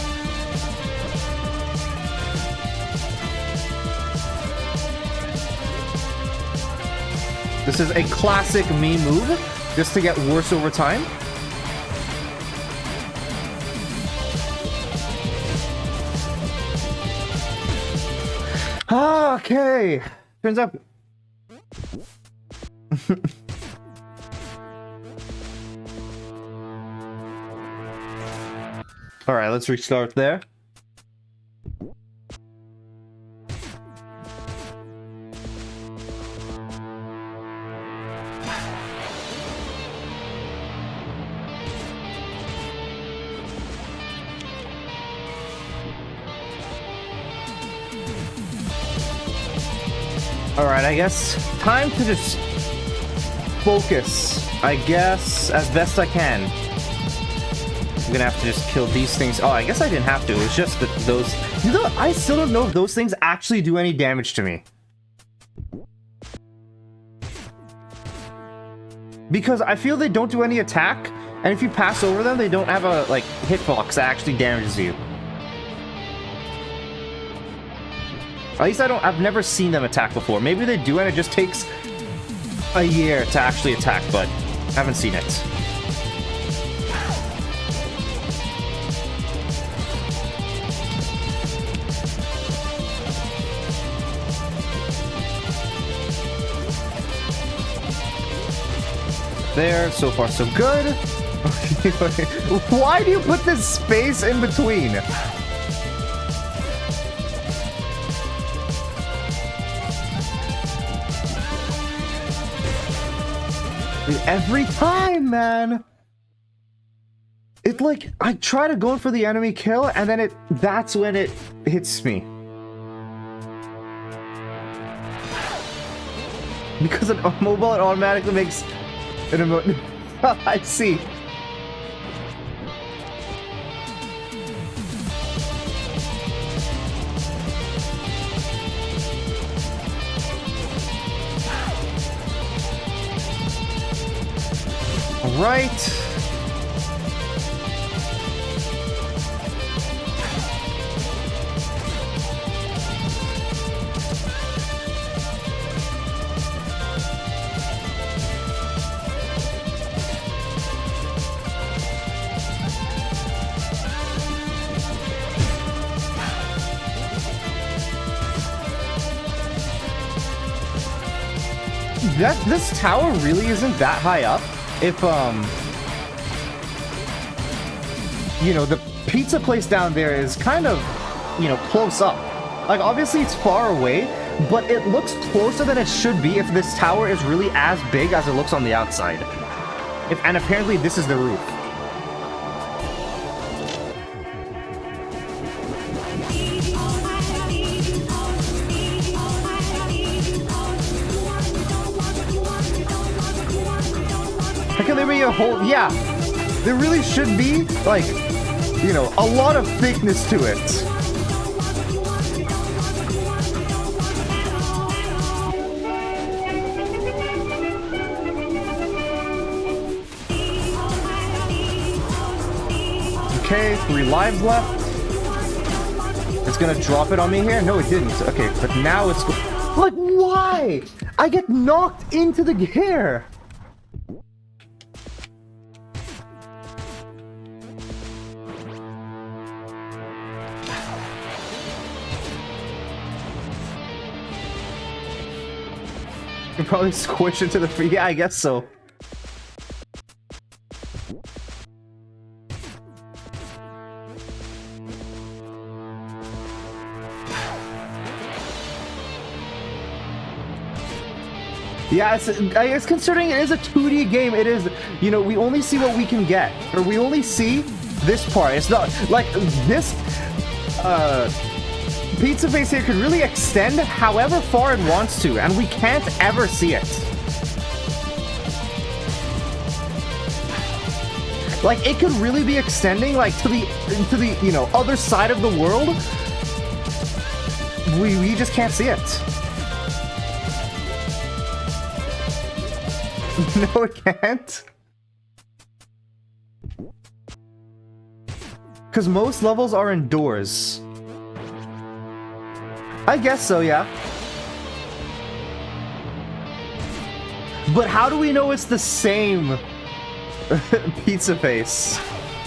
[SPEAKER 1] This is a classic me move, just to get worse over time. Okay. Turns out... Alright, let's restart there. Alright, I guess time to just focus, I guess, as best I can. I'm gonna have to just kill these things. Oh, I guess I didn't have to. It was just that those... You know, I still don't know if those things actually do any damage to me. Because I feel they don't do any attack, and if you pass over them, they don't have a, like, hitbox that actually damages you. At least I've never seen them attack before. Maybe they do and it just takes a year to actually attack, but I haven't seen it. There, so far so good. Why do you put this space in between? Every time, man. It like I try to go for the enemy kill and then that's when it hits me. Because a mobile it automatically makes an emote. I see. Right. this tower really isn't that high up. If you know, the pizza place down there is kind of, you know, close up. Like, obviously it's far away, but it looks closer than it should be if this tower is really as big as it looks on the outside. And apparently this is the roof. How can there be a whole... Yeah, there really should be, like, you know, a lot of thickness to it. Okay, 3 lives left. It's gonna drop it on me here? No, it didn't. Okay, but now it's... Like, why? I get knocked into the gear. You can probably squish into the free. Yeah, I guess so. Yeah, I guess considering it is a 2D game, it is, you know, we only see what we can get. Or we only see this part. It's not, like, this, Pizza Face here could really extend however far it wants to, and we can't ever see it. Like, it could really be extending, like, to the, you know, other side of the world. We just can't see it. No, it can't. Because most levels are indoors. I guess so, yeah. But how do we know it's the same Pizza Face?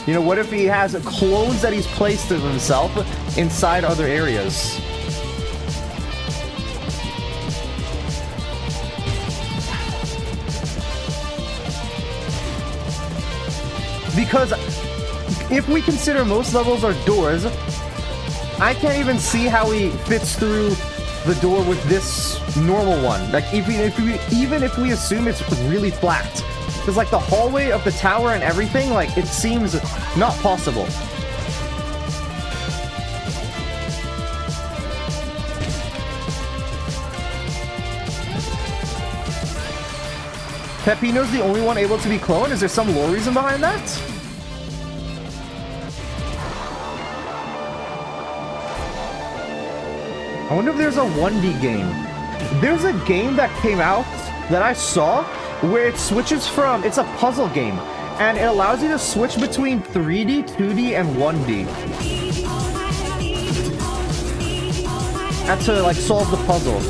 [SPEAKER 1] You know, what if he has clones that he's placed of himself inside other areas? Because if we consider most levels are doors, I can't even see how he fits through the door with this normal one. Like, even if we assume it's really flat. Because, like, the hallway of the tower and everything, like, it seems not possible. Peppino's the only one able to be cloned? Is there some lore reason behind that? I wonder if there's a 1D game. There's a game that came out that I saw where it switches from... It's a puzzle game. And it allows you to switch between 3D, 2D, and 1D. And to, like, solve the puzzle.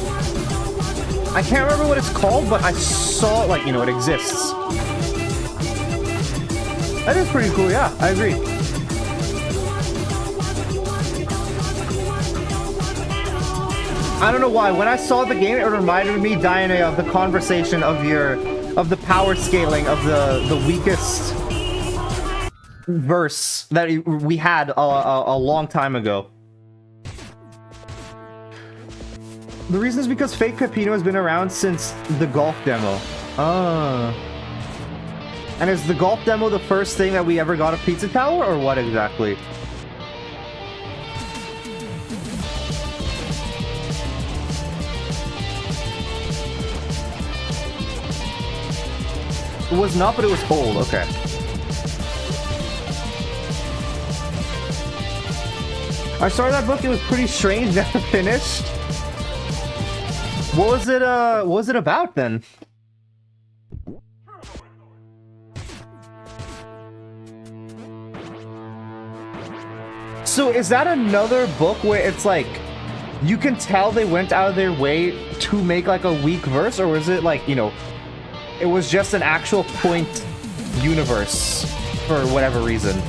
[SPEAKER 1] I can't remember what it's called, but I saw, like, you know, it exists. That is pretty cool, yeah, I agree. I don't know why, when I saw the game, it reminded me, Diana, of the conversation of the power scaling of the weakest verse that we had a long time ago. The reason is because Fake Peppino has been around since the golf demo. Ah. And is the golf demo the first thing that we ever got a Pizza Tower, or what exactly? It was not, but it was old. Okay. I started that book. It was pretty strange. Never finished. What was it about then? So is that another book where it's like you can tell they went out of their way to make like a weak verse, or was it like, you know, it was just an actual point universe for whatever reason?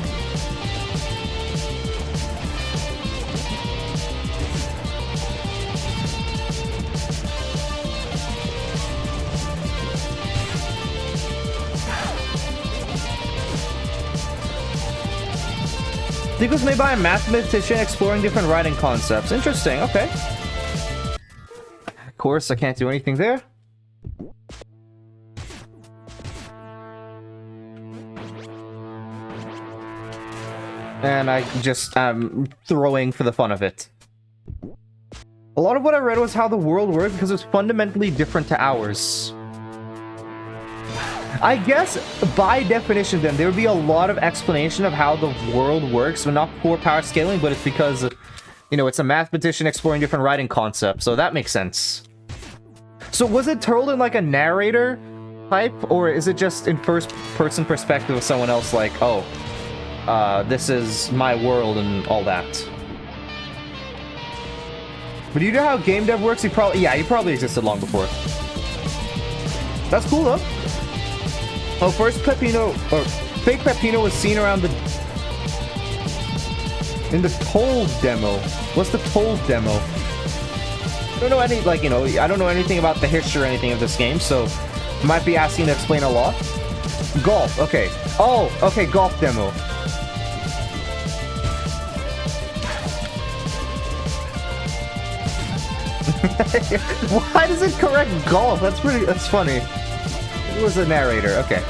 [SPEAKER 2] Think it was made by a mathematician exploring different writing concepts. Interesting, okay. Of course, I can't do anything there. And I just am throwing for the fun of it. A lot of what I read was how the world worked because it's fundamentally different to ours. I guess, by definition then, there would be a lot of explanation of how the world works, but not for power scaling, but it's because, you know, it's a mathematician exploring different writing concepts, so that makes sense. So was it told in like a narrator type, or is it just in first-person perspective of someone else like, oh, this is my world and all that? But you know how game dev works? He probably existed long before. That's cool though. Oh, first Peppino, or fake Peppino was seen around in the Told demo. What's the Told demo? I don't know any, like, you know, I don't know anything about the history or anything of this game, so might be asking to explain a lot. Golf, okay. Oh, okay, golf demo. Why does it correct golf? That's funny. It was a narrator, okay.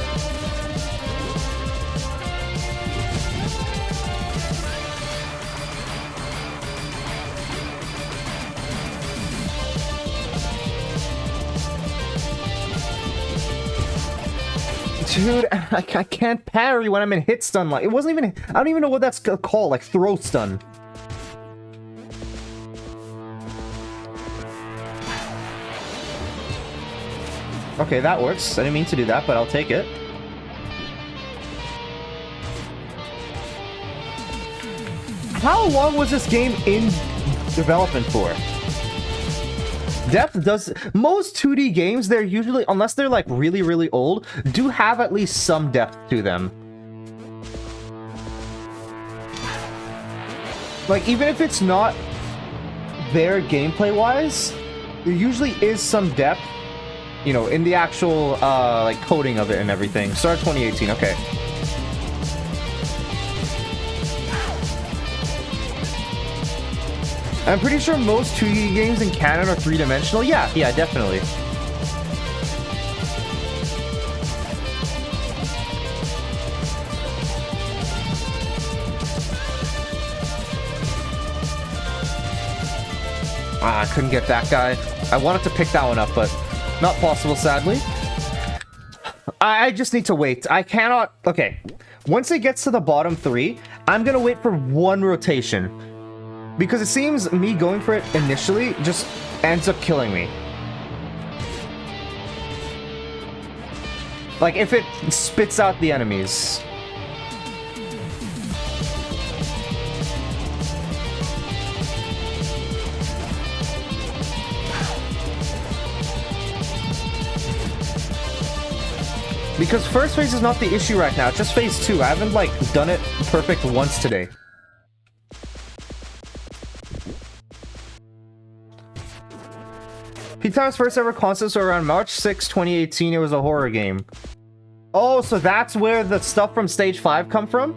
[SPEAKER 2] Dude, I can't parry when I'm in hit stun. Like, it wasn't even, I don't even know what that's called, like throw stun. Okay, that works. I didn't mean to do that, but I'll take it. How long was this game in development for? Depth does... Most 2D games, they're usually, unless they're like really, really old, do have at least some depth to them. Like, even if it's not there gameplay-wise, there usually is some depth, you know, in the actual, like, coding of it and everything. Start 2018, okay. I'm pretty sure most 2D games in canon are three-dimensional. Yeah, definitely. Ah, I couldn't get that guy. I wanted to pick that one up, but not possible, sadly. I just need to wait. I cannot... Okay. Once it gets to the bottom three, I'm gonna wait for one rotation. Because it seems me going for it initially just ends up killing me. Like, if it spits out the enemies. Because first phase is not the issue right now, it's just phase 2. I haven't, like, done it perfect once today. P-Time's first ever concerts were around March 6, 2018. It was a horror game. Oh, so that's where the stuff from Stage 5 come from?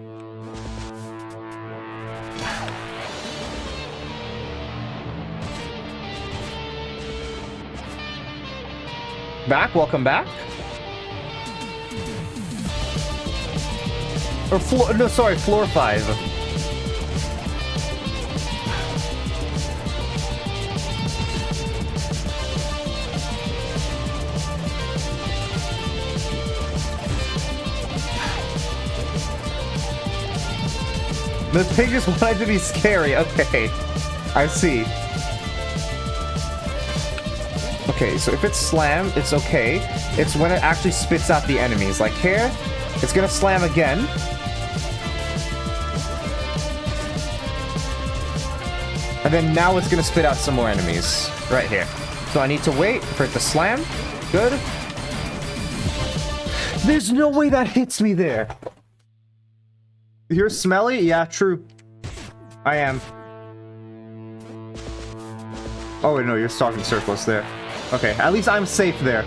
[SPEAKER 2] Welcome back. Or floor, no, sorry, floor 5. This pig just wanted to be scary. Okay, I see. Okay, so if it's slammed, it's okay. It's when it actually spits out the enemies. Like here, it's gonna slam again. And then now it's gonna spit out some more enemies. Right here. So I need to wait for it to slam. Good. There's no way that hits me there. You're smelly? Yeah, true. I am. Oh, wait, no, you're stocking surplus there. Okay, at least I'm safe there.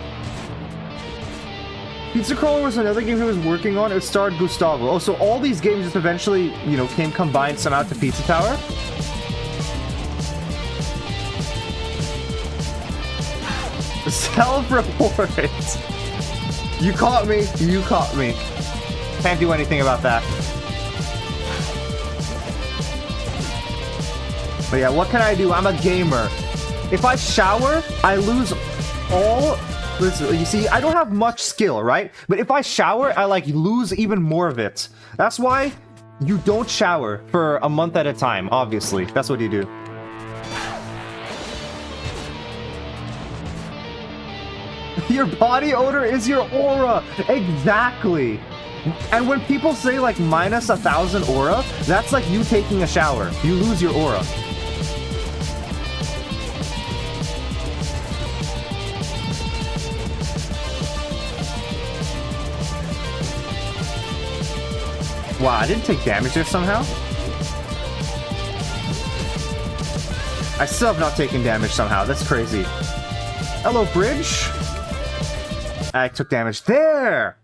[SPEAKER 1] Pizza Crawler was another game he was working on. It starred Gustavo. Oh, so all these games just eventually, you know, came combined somehow to Pizza Tower. Self-report. You caught me. You caught me. Can't do anything about that. But yeah, what can I do? I'm a gamer. If I shower, I lose all... Listen, you see, I don't have much skill, right? But if I shower, I, like, lose even more of it. That's why you don't shower for a month at a time, obviously. That's what you do. Your body odor is your aura. Exactly. And when people say, like, minus 1,000 aura, that's like you taking a shower. You lose your aura. Wow, I didn't take damage there somehow. I still have not taken damage somehow. That's crazy. Hello, bridge. I took damage there.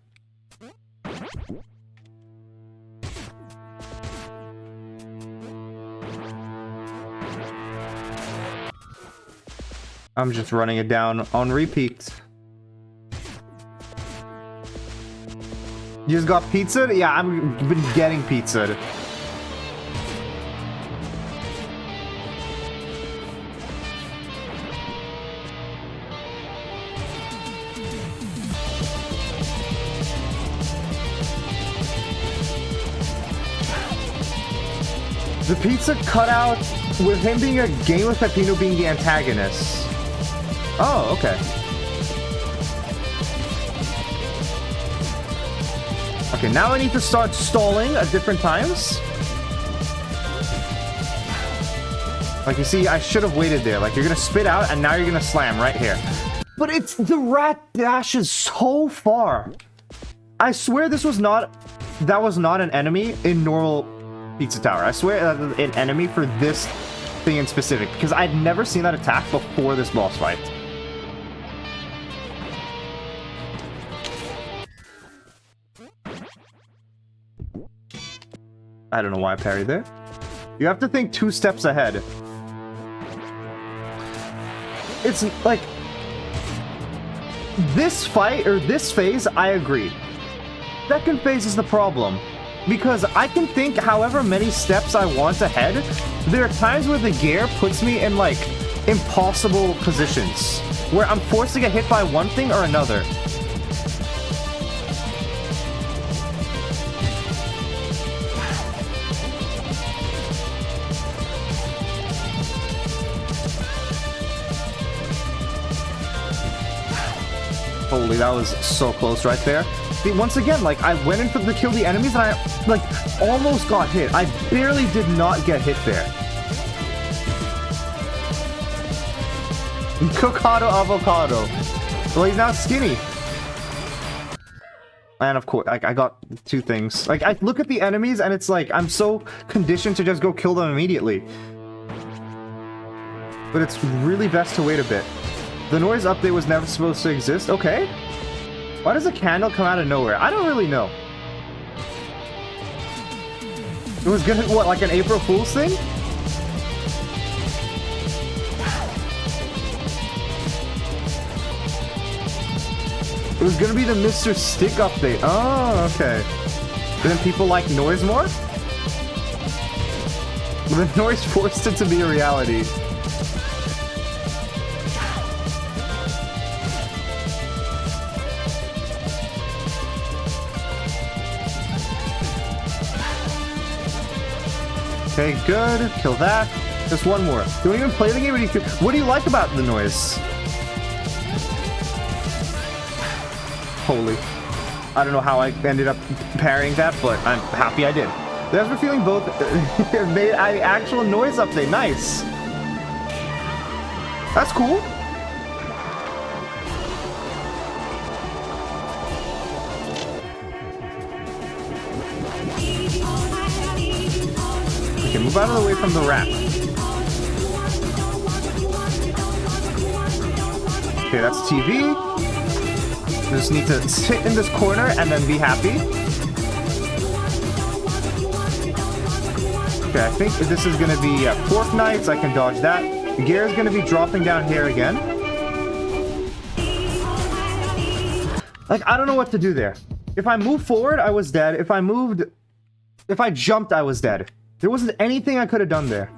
[SPEAKER 1] I'm just running it down on repeat. You just got pizza? Yeah, I've been getting pizza. The pizza cutout with him being a game with Peppino being the antagonist. Oh, okay. Okay, now I need to start stalling at different times. Like, you see, I should have waited there. Like, you're gonna spit out, and now you're gonna slam right here. But it's... the rat dashes so far. I swear this was not... that was not an enemy in normal Pizza Tower. I swear that was an enemy for this thing in specific, because I'd never seen that attack before this boss fight. I don't know why I parried there. You have to think 2 steps ahead. It's like... this fight, or this phase, I agree. Second phase is the problem. Because I can think however many steps I want ahead, there are times where the gear puts me in, like, impossible positions. Where I'm forced to get hit by one thing or another. Holy, that was so close right there. See, once again, like, I went in for to kill the enemies and I, like, almost got hit. I barely did not get hit there. Cocado avocado. Well, he's now skinny. And of course, like, I got 2 things. Like, I look at the enemies and it's like, I'm so conditioned to just go kill them immediately. But it's really best to wait a bit. The noise update was never supposed to exist? Okay. Why does a candle come out of nowhere? I don't really know. It was gonna, what, like an April Fool's thing? It was gonna be the Mr. Stick update. Oh, okay. Then people like noise more? The noise forced it to be a reality. Okay, good. Kill that. Just one more. Don't even play the game. What do you like about the noise? Holy. I don't know how I ended up parrying that, but I'm happy I did. Thanks for feeling both. Made an actual noise update. Nice. That's cool. Okay, move out of the way from the rat. Okay, that's TV. Just need to sit in this corner and then be happy. Okay, I think this is gonna be Fork Knights. I can dodge that. Gear's gonna be dropping down here again. Like, I don't know what to do there. If I moved forward, I was dead. If I jumped, I was dead. There wasn't anything I could have done there.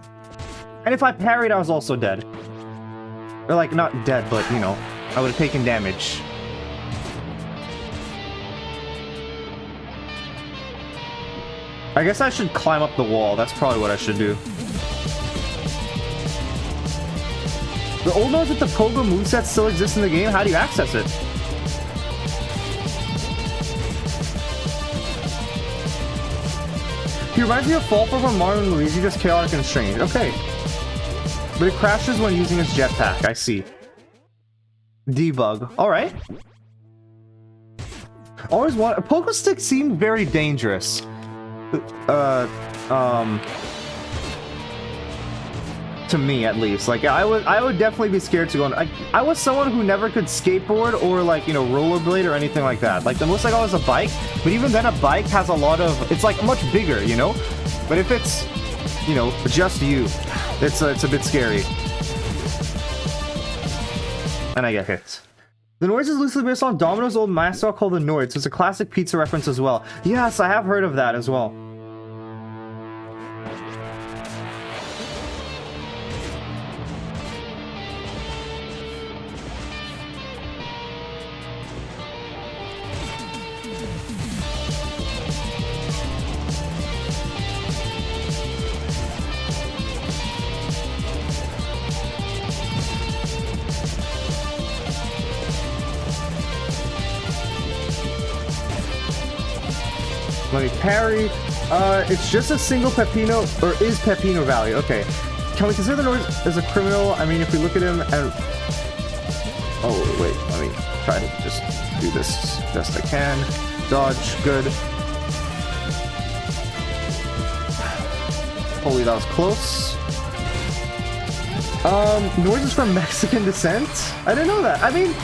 [SPEAKER 1] And if I parried, I was also dead. Or like, not dead, but, you know, I would have taken damage. I guess I should climb up the wall. That's probably what I should do. The old knows that the Pogo moveset still exists in the game. How do you access it? He reminds me of Falco from Mario and Luigi, just chaotic and strange. Okay. But it crashes when using his jetpack. I see. Debug. Alright. Always want... Pogo Stick seemed very dangerous. To me, at least. Like, I would definitely be scared to go on. I was someone who never could skateboard or, like, you know, rollerblade or anything like that. Like, the most I got was a bike, but even then a bike has a lot of... It's, like, much bigger, you know? But if it's, you know, just you, it's a bit scary. And I get hit. The Noids is loosely based on Domino's old mascot called the Noids. It's a classic pizza reference as well. Yes, I have heard of that as well. Let me parry. It's just a single Peppino, or is Peppino value? Okay. Can we consider the Noids as a criminal? I mean, if we look at him and... Oh, wait. Let me try to just do this best I can. Dodge. Good. Holy, that was close. Noids is from Mexican descent? I didn't know that. I mean...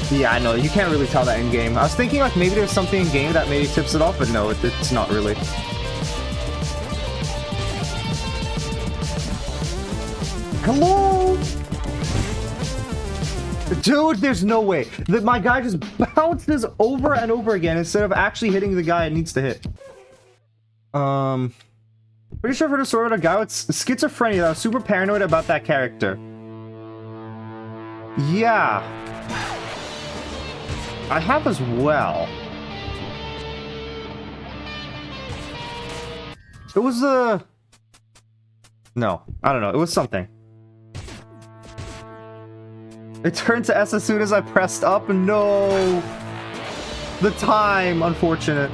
[SPEAKER 1] Yeah, I know. You can't really tell that in-game. I was thinking, like, maybe there's something in-game that maybe tips it off, but no, it's not really. Hello? Dude, there's no way. That my guy just bounces over and over again instead of actually hitting the guy it needs to hit. Pretty sure I've heard a story about a guy with schizophrenia that was super paranoid about that character. Yeah. I have as well. It was no, I don't know. It was something. It turned to S as soon as I pressed up. No. The time, unfortunate.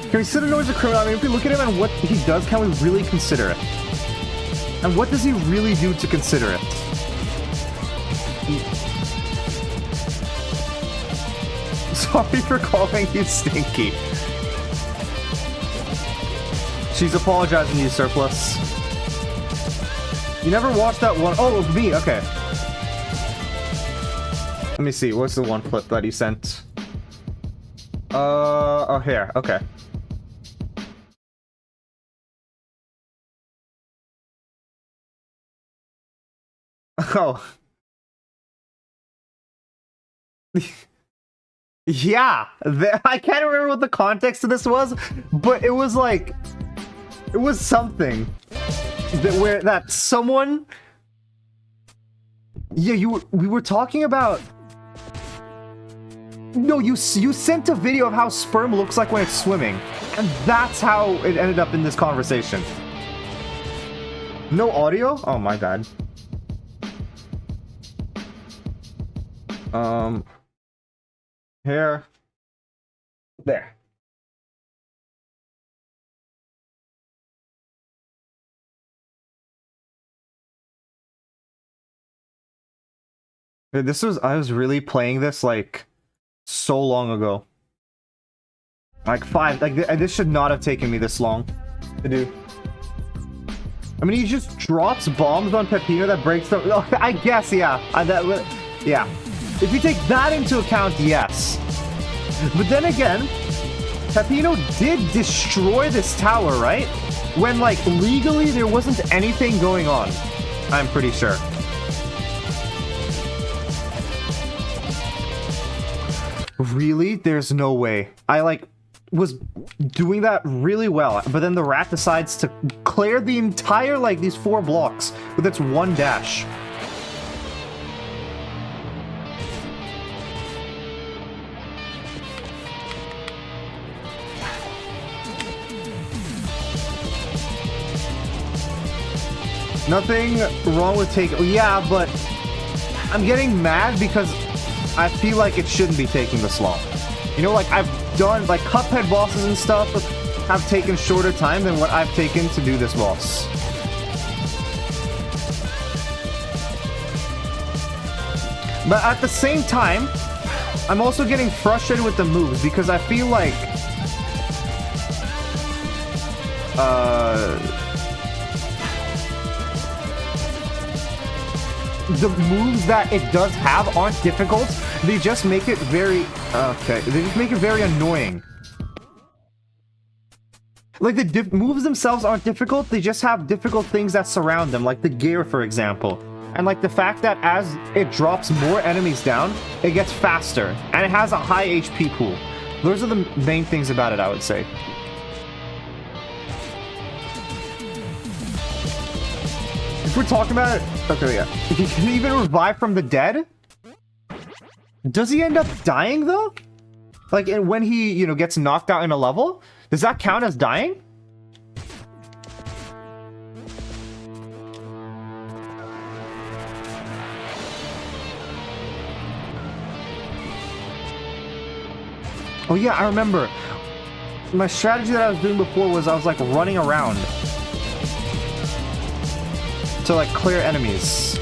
[SPEAKER 1] Can we consider Noids a criminal? I mean, if we look at him and what he does, can we really consider it? And what does he really do to consider it? Sorry for calling you stinky. She's apologizing to you, Surplus. You never watched that one? Oh, me, okay. Let me see, what's the one clip that he sent? Oh, here, okay. Oh. Yeah, I can't remember what the context of this was, but it was like, it was something that someone, yeah, we were talking about. No, you sent a video of how sperm looks like when it's swimming, and that's how it ended up in this conversation. No audio? Oh my god. Here. There. This was, I was really playing this like so long ago. Like this should not have taken me this long to do.
[SPEAKER 2] I mean, he just drops bombs on Peppino that breaks the... Oh, I guess, yeah. Yeah. If you take that into account, yes. But then again, Peppino did destroy this tower, right? When, like, legally there wasn't anything going on. I'm pretty sure. Really? There's no way. I, like, was doing that really well, but then the rat decides to clear the entire, like, these 4 blocks with its 1 dash. Nothing wrong with taking... Yeah, but I'm getting mad because I feel like it shouldn't be taking this long. You know, like, I've done, like, Cuphead bosses and stuff have taken shorter time than what I've taken to do this boss. But at the same time, I'm also getting frustrated with the moves because I feel like... the moves that it does have aren't difficult. They just make it very... Okay, they just make it very annoying. Like, the moves themselves aren't difficult, they just have difficult things that surround them, like the gear, for example. And, like, the fact that as it drops more enemies down, it gets faster. And it has a high HP pool. Those are the main things about it, I would say. If we're talking about it... Okay, yeah. He can even revive from the dead? Does he end up dying, though? Like, when he, you know, gets knocked out in a level? Does that count as dying? Oh, yeah, I remember. My strategy that I was doing before was I was, like, running around to, like, clear enemies.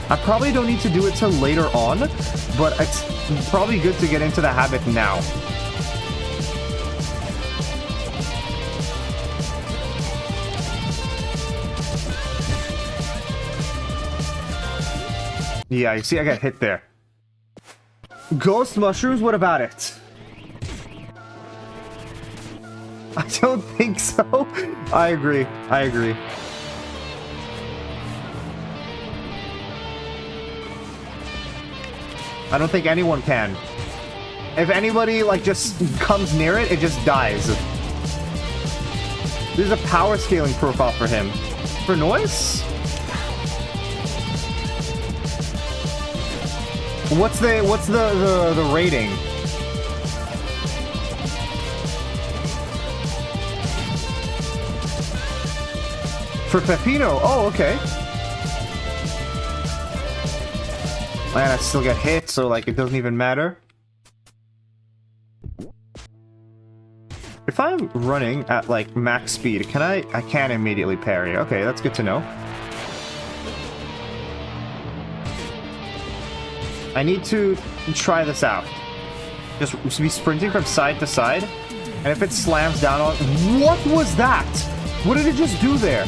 [SPEAKER 2] I probably don't need to do it till later on, but it's probably good to get into the habit now. Yeah, you see I got hit there. Ghost mushrooms, what about it? I don't think so. I agree. I agree. I don't think anyone can. If anybody, like, just comes near it, it just dies. There's a power scaling profile for him. For Noise? What's the rating? For Peppino? Oh, okay. Man, I still get hit, so, like, it doesn't even matter. If I'm running at, like, max speed, can I can't immediately parry. Okay, that's good to know. I need to try this out. Just be sprinting from side to side, and if it slams down on... What was that? What did it just do there?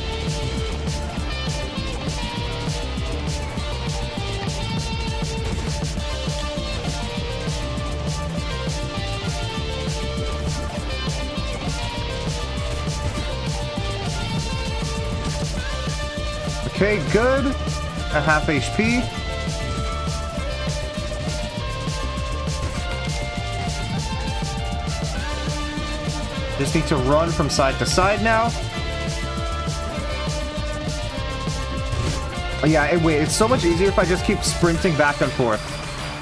[SPEAKER 2] Okay, good. At half HP. Just need to run from side to side now. Oh, yeah, wait, it's so much easier if I just keep sprinting back and forth.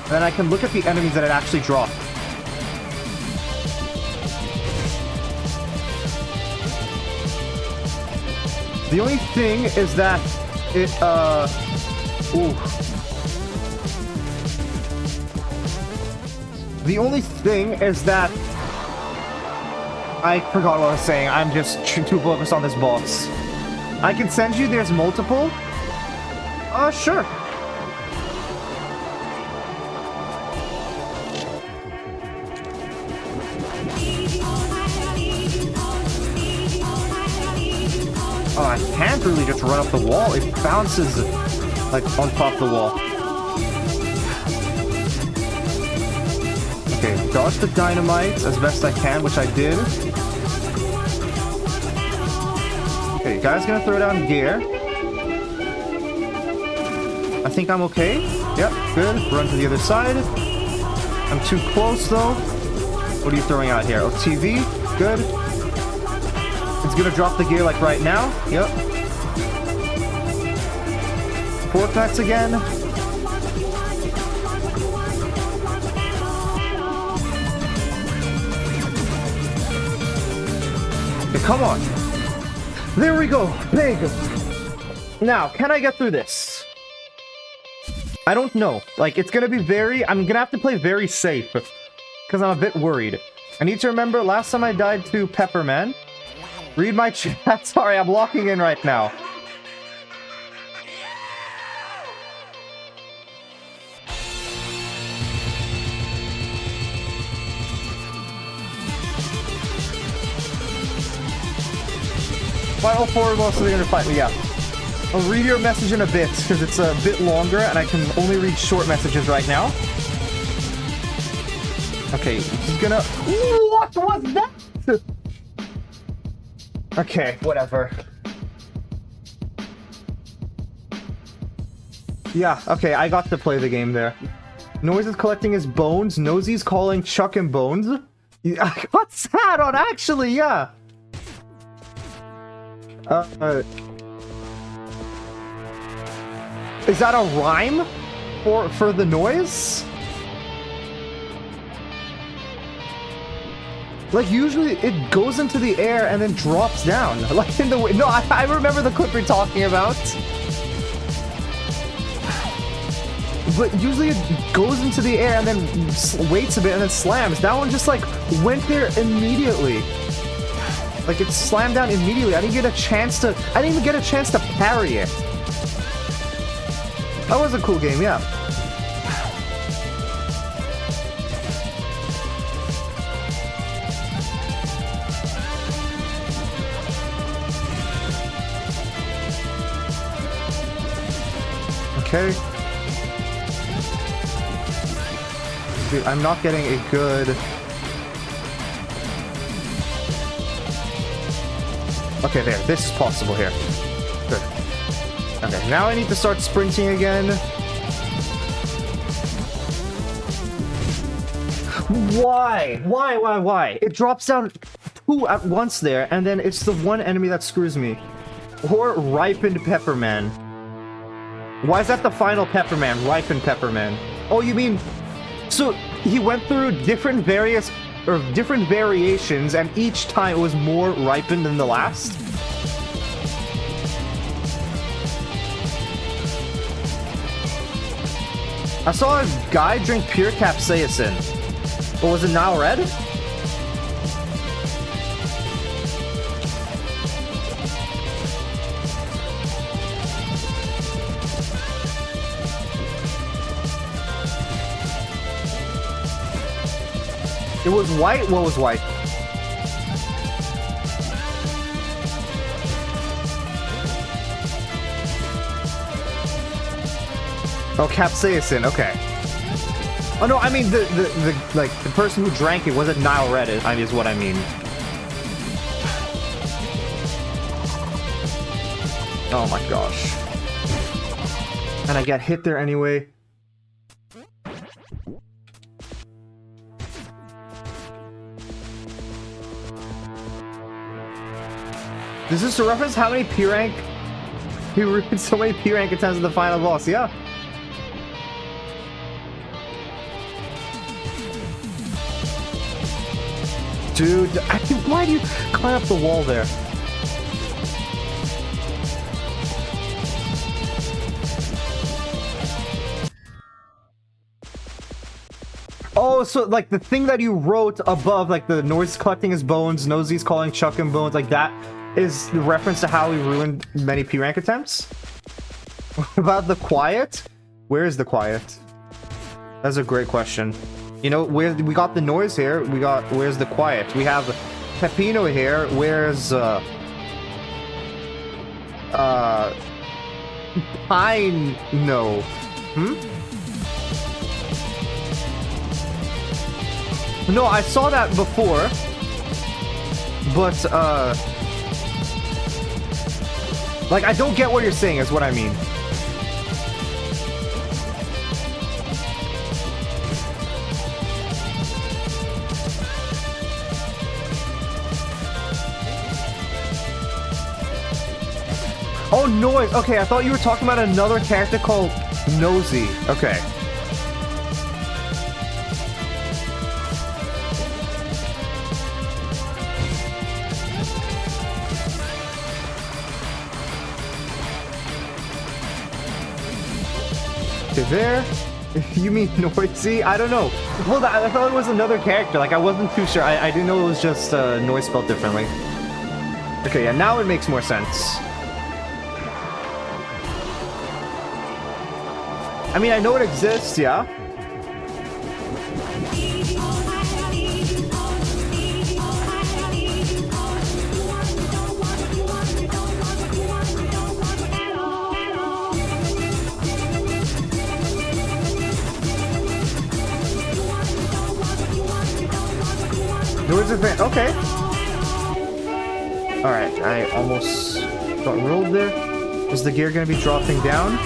[SPEAKER 2] And then I can look at the enemies that it actually dropped. The only thing is that it, ooh. The only thing is that I forgot what I was saying. I'm just too focused on this boss. I can send you, there's multiple. Sure.
[SPEAKER 1] Oh, I can't really just run up the wall. It bounces, like, on top of the wall. Okay, dodge the dynamite as best I can, which I did. Okay, guy's gonna throw down gear. I think I'm okay. Yep, good. Run to the other side. I'm too close, though. What are you throwing out here? Oh, TV. Good. It's gonna drop the gear, like, right now. Yep. Vortex again. Okay, come on. There we go. Big. Now, can I get through this? I don't know. Like, it's gonna be I'm gonna have to play very safe. Because I'm a bit worried. I need to remember last time I died to Pepperman. Read my chat. Sorry, I'm locking in right now. Final forward while they're gonna fight me, yeah. I'll read your message in a bit, because it's a bit longer, and I can only read short messages right now. Okay, he's gonna... What was that? Okay, whatever. Yeah, okay, I got to play the game there. Noise is collecting his bones. Nosy's calling Chuck and Bones. I got sad on, actually, yeah. Is that a rhyme for the noise? Like, usually it goes into the air and then drops down. Like in the way. No, I remember the clip you're talking about. But usually it goes into the air and then waits a bit and then slams. That one just, like, went there immediately. Like, it slammed down immediately. I didn't even get a chance to parry it. That was a cool game, yeah. Okay. Dude, I'm not getting a good... Okay, there. This is possible here. Good. Okay, now I need to start sprinting again. Why? Why? It drops down 2 at once there, and then it's the one enemy that screws me. Or Ripened Pepperman. Why is that the final Pepperman? Ripened Pepperman. Oh, you mean... So, he went through different variations, and each time it was more ripened than the last? I saw a guy drink pure capsaicin. But was it now red? It was white? What was white? Oh, capsaicin, okay. Oh no, I mean the person who drank it, was it Nile Red is what I mean. Oh my gosh. And I got hit there anyway. Does this reference how many P rank? He ruined so many P rank attempts at the final boss, yeah. Dude, why do you climb up the wall there? Oh, so like the thing that you wrote above, like the noise collecting his bones, Nosy's calling Chuck and Bones, like that is the reference to how he ruined many P rank attempts? What about the quiet? Where is the quiet? That's a great question. You know, we got the noise here. Where's the quiet? We have Peppino here. Where's Pine, no. No, I saw that before. But, like, I don't get what you're saying, is what I mean. Oh, Noise. Okay, I thought you were talking about another character called Nosy. Okay. Okay, there. You mean Noisy? I don't know. Well, I thought it was another character. Like, I wasn't too sure. I didn't know it was just Noise spelled differently. Okay, yeah, now it makes more sense. I mean, I know it exists, yeah. Noise a fan. Okay. Alright, I almost got rolled there. Is the gear gonna be dropping down?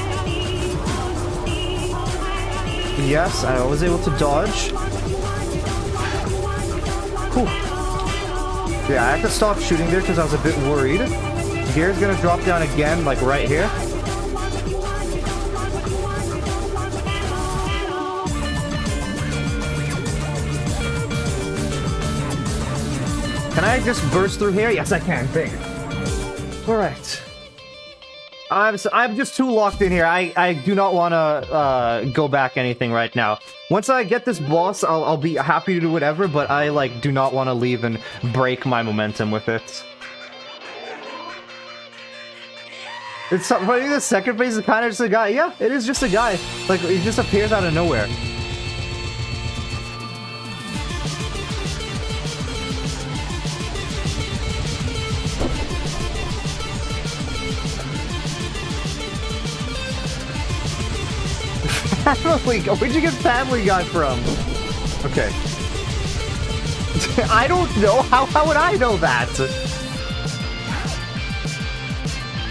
[SPEAKER 1] Yes, I was able to dodge. Whew. Yeah, I have to stop shooting there because I was a bit worried. Gear's gonna drop down again, like right here. Can I just burst through here? Yes, I can. Big. All right. I'm just too locked in here. I do not want to go back anything right now. Once I get this boss, I'll be happy to do whatever, but I like do not want to leave and break my momentum with it. It's funny, the second phase is kind of just a guy. Yeah, it is just a guy. Like, he just appears out of nowhere. Family Guy? Where'd you get Family Guy from? Okay. I don't know. How would I know that?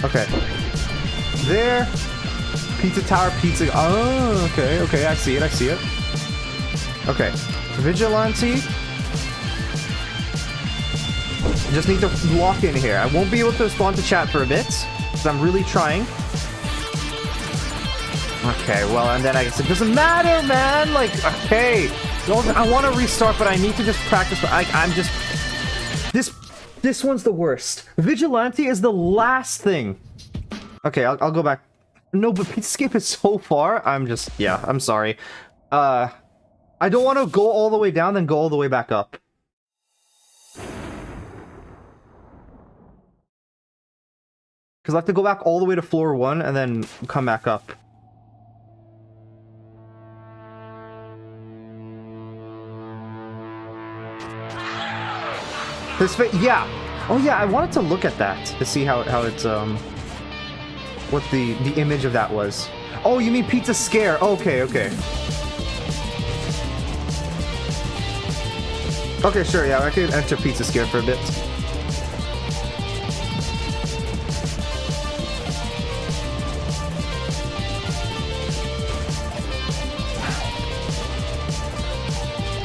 [SPEAKER 1] Okay. There. Pizza Tower, pizza. Oh, okay, okay. I see it. I see it. Okay. Vigilante. Just need to lock in here. I won't be able to respond to chat for a bit, because I'm really trying. Okay, well, and then I guess it doesn't matter, man! Like, okay. I want to restart, but I need to just practice. I'm just... This one's the worst. Vigilante is the last thing. Okay, I'll go back. No, but Pizzascape is so far. I'm just... Yeah, I'm sorry. I don't want to go all the way down, then go all the way back up. Because I have to go back all the way to floor 1, and then come back up. His face, yeah. Oh yeah, I wanted to look at that to see how it's what the image of that was. Oh, you mean Pizza Scare? Okay, okay. Okay, sure. Yeah, I could enter Pizza Scare for a bit.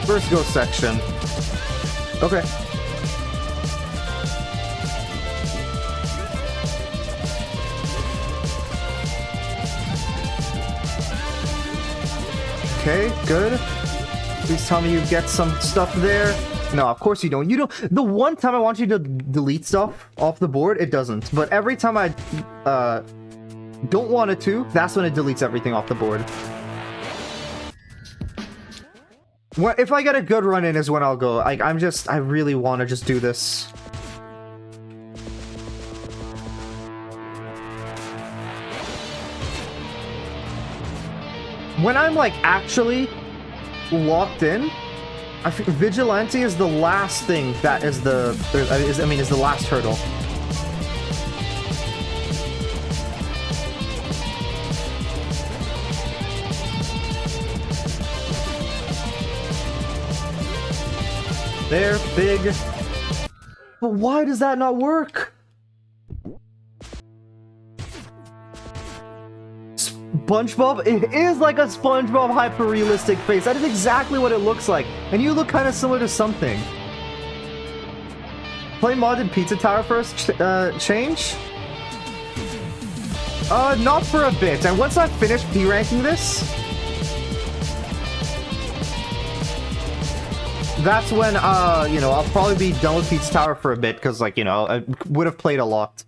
[SPEAKER 1] First ghost section. Okay. Okay, good. Please tell me you get some stuff there. No, of course you don't. You don't. The one time I want you to delete stuff off the board, it doesn't. But every time I don't want it to, that's when it deletes everything off the board. If I get a good run in is when I'll go. I really want to just do this. When I'm like actually locked in, I think Vigilante is the last thing that is the last hurdle.
[SPEAKER 2] There, big. But why does that not work? SpongeBob? It is like a SpongeBob hyper-realistic face. That is exactly what it looks like. And you look kind of similar to something. Play modded Pizza Tower first change? Not for a bit. And once I've finished P-ranking this, that's when, you know, I'll probably be done with Pizza Tower for a bit, because, like, you know, I would have played a lot.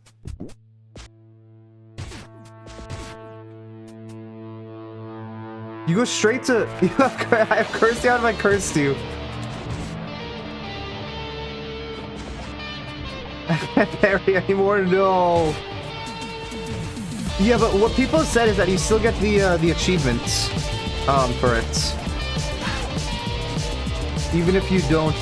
[SPEAKER 2] You go straight to... I have cursed you out of my curse you. I can't parry anymore, no. Yeah, but what people have said is that you still get the achievements for it. Even if you don't,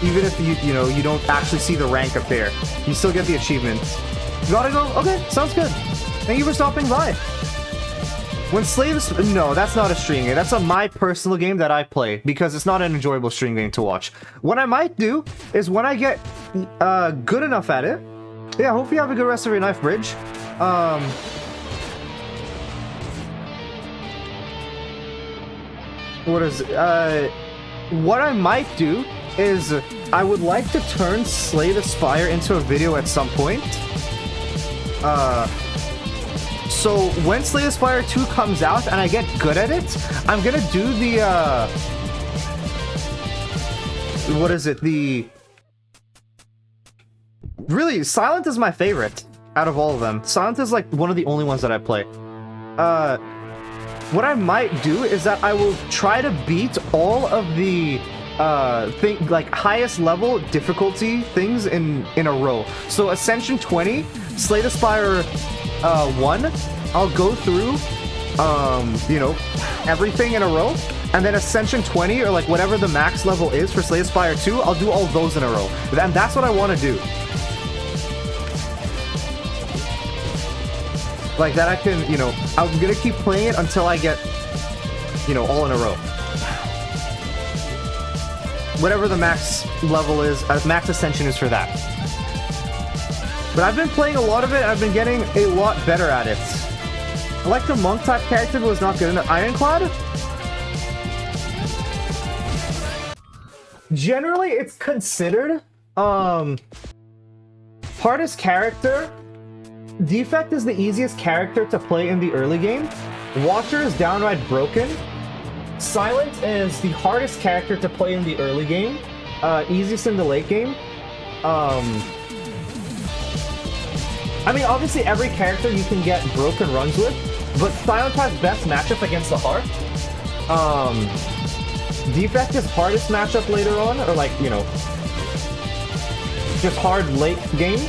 [SPEAKER 2] even if you know, you don't actually see the rank up there, you still get the achievements. You gotta go? Okay, sounds good. Thank you for stopping by. When Slaves... No, that's not a stream game. That's my personal game that I play, because it's not an enjoyable stream game to watch. What I might do is when I get good enough at it... Yeah, hope you have a good rest of your Knife Bridge. What is... what I might do is I would like to turn Slay the Spire into a video at some point. So when Slay the Spire 2 comes out and I get good at it, I'm gonna do the, what is it? Really, Silent is my favorite out of all of them. Silent is like one of the only ones that I play. What I might do is that I will try to beat all of the like highest level difficulty things in a row. So Ascension 20, Slay the Spire 1, I'll go through you know, everything in a row, and then Ascension 20 or like whatever the max level is for Slay the Spire 2, I'll do all those in a row. And that's what I want to do. Like that I can, you know, I'm gonna keep playing it until I get, you know, all in a row. Whatever the max level is, max ascension is for that. But I've been playing a lot of it, and I've been getting a lot better at it. I like the monk type character, but was not good enough. Ironclad? Generally, it's considered, hardest character. Defect is the easiest character to play in the early game. Watcher is downright broken. Silent is the hardest character to play in the early game. Easiest in the late game. I mean, obviously every character you can get broken runs with, but Silent has best matchup against the Heart. Defect is hardest matchup later on, or like, you know, just hard late game.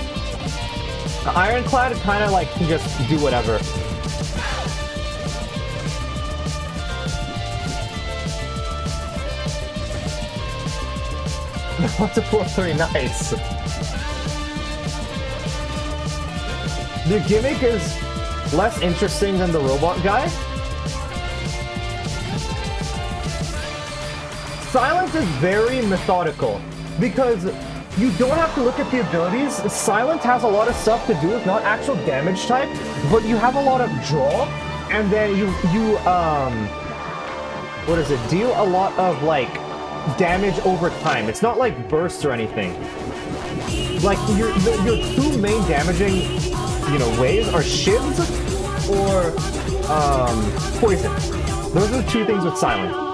[SPEAKER 2] Ironclad kind of like can just do whatever. What's a 4-3? Nice. The gimmick is less interesting than the robot guy. Silent is very methodical because you don't have to look at the abilities. Silent has a lot of stuff to do with not actual damage type, but you have a lot of draw, and then you what is it? Deal a lot of like damage over time. It's not like bursts or anything. Like your two main damaging, you know, ways are shivs or poison. Those are the two things with Silent.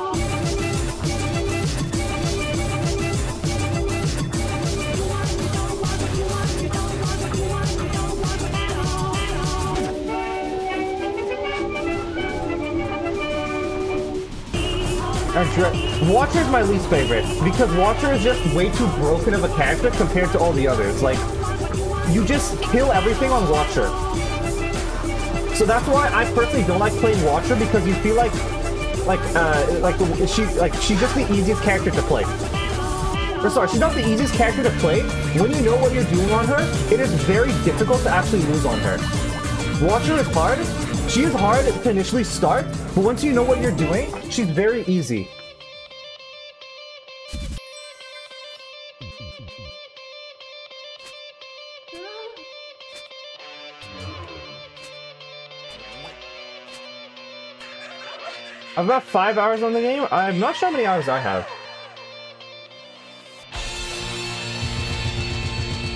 [SPEAKER 2] Watcher is my least favorite, because Watcher is just way too broken of a character compared to all the others. Like, you just kill everything on Watcher. So that's why I personally don't like playing Watcher, because you feel like she's just the easiest character to play. Or sorry, she's not the easiest character to play. When you know what you're doing on her, it is very difficult to actually lose on her. Watcher is hard, She is hard to initially start, but once you know what you're doing, she's very easy. I've got 5 hours on the game. I'm not sure how many hours I have.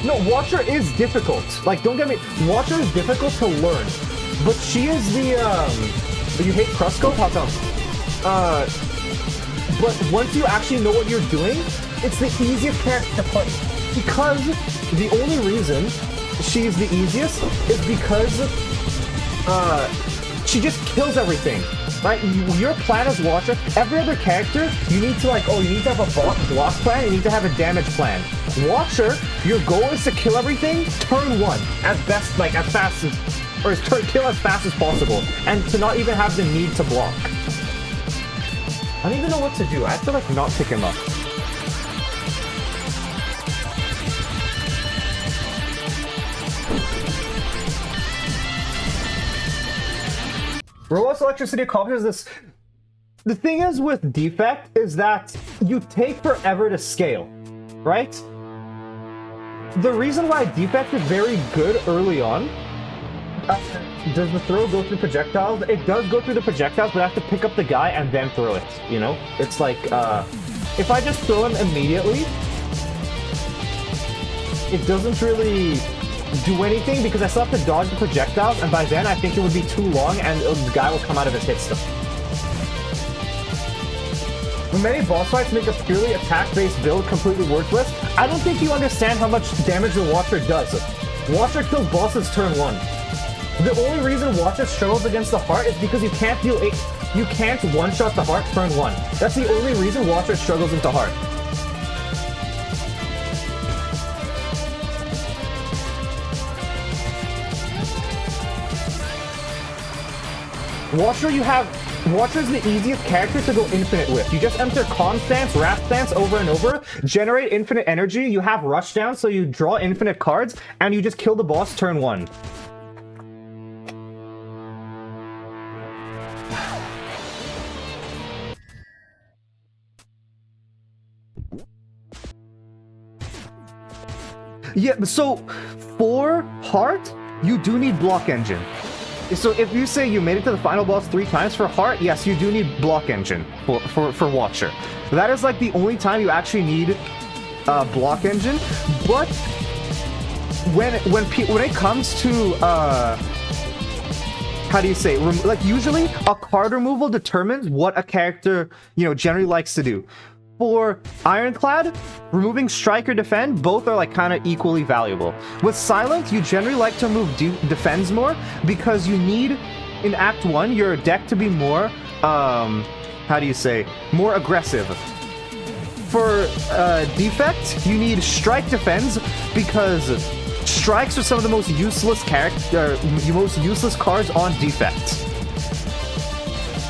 [SPEAKER 2] No, Watcher is difficult. Like, don't get me... Watcher is difficult to learn. But she is the, You hate Krusco? How come? But once you actually know what you're doing, it's the easiest character to play. Because the only reason she's the easiest is because, she just kills everything. Right? Your plan as Watcher, every other character, you need to like, you need to have a block plan, you need to have a damage plan. Watcher, your goal is to kill everything turn 1, as fast as, or kill as fast as possible, and to not even have the need to block. I don't even know what to do. I have to like not pick him up. Robust Electricity accomplishes this. The thing is with Defect is that you take forever to scale, right? The reason why Defect is very good early on, does the throw go through projectiles? It does go through the projectiles, but I have to pick up the guy and then throw it, you know? It's like, if I just throw him immediately, it doesn't really do anything because I still have to dodge the projectiles, and by then I think it would be too long and the guy will come out of his hit stun. When many boss fights make a purely attack-based build completely worthless, I don't think you understand how much damage the Watcher does. Watcher kills bosses turn 1. The only reason Watcher struggles against the heart is because you can't one-shot the heart turn 1. That's the only reason Watcher struggles into heart. Watcher's the easiest character to go infinite with. You just enter Calm Stance, Wrath Stance over and over, generate infinite energy, you have Rush Down, so you draw infinite cards, and you just kill the boss turn 1. Yeah, so for Heart, you do need Block Engine. So if you say you made it to the final boss 3 times for Heart, yes, you do need Block Engine for Watcher. That is like the only time you actually need Block Engine. But when it comes to how do you say, like usually a card removal determines what a character generally likes to do. For Ironclad, removing Strike or Defend, both are like kind of equally valuable. With Silent, you generally like to remove Defends more because you need, in Act 1, your deck to be more, how do you say, more aggressive. For Defect, you need Strike Defends because Strikes are some of the most useless cards on Defect.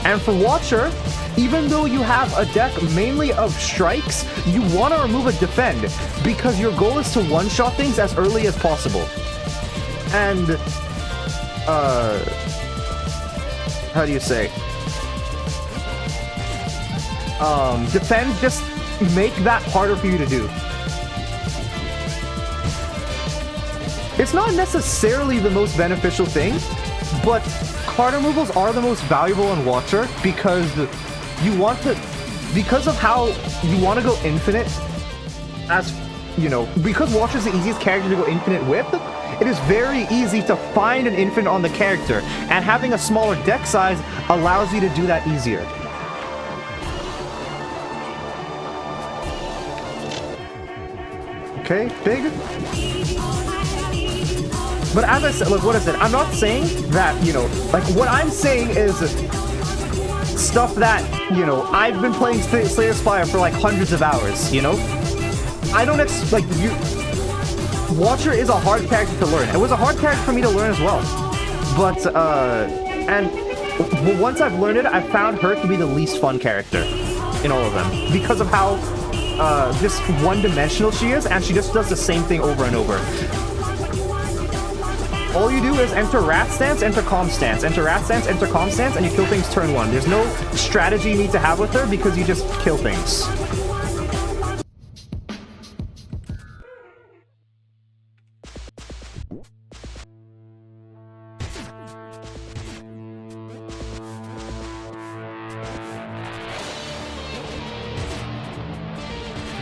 [SPEAKER 2] And for Watcher, even though you have a deck mainly of strikes, you want to remove a defend because your goal is to one-shot things as early as possible. And, how do you say? Defend just make that harder for you to do. It's not necessarily the most beneficial thing, but card removals are the most valuable in Watcher because because of how you want to go infinite, because Watcher is the easiest character to go infinite with, it is very easy to find an infinite on the character, and having a smaller deck size allows you to do that easier. Okay, big. But as I said, look, what I said, I'm not saying that, what I'm saying is stuff that, I've been playing Slay Spire for like hundreds of hours, I don't Watcher is a hard character to learn. It was a hard character for me to learn as well. But, once I've learned it, I've found her to be the least fun character in all of them. Because of how, just one-dimensional she is, and she just does the same thing over and over. All you do is enter rat stance, enter calm stance, enter rat stance, enter calm stance, and you kill things turn 1. There's no strategy you need to have with her because you just kill things.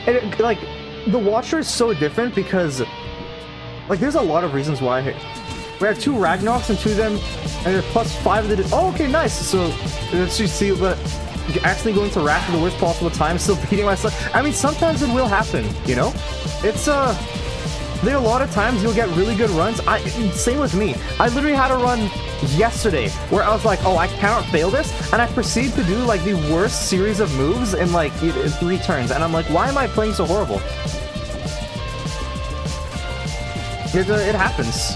[SPEAKER 2] And it, like, the Watcher is so different because, like, there's a lot of reasons why. We have 2 Ragnaroks and 2 of them, and they're +5 of the... Oh, okay, nice. So, let's just see, but actually going to Rat at the worst possible time, still beating myself. I mean, sometimes it will happen, you know? It's, there are a lot of times you'll get really good runs. Same with me. I literally had a run yesterday where I was like, oh, I cannot fail this, and I proceed to do, like, the worst series of moves in, like, 3 turns, and I'm like, why am I playing so horrible? It happens.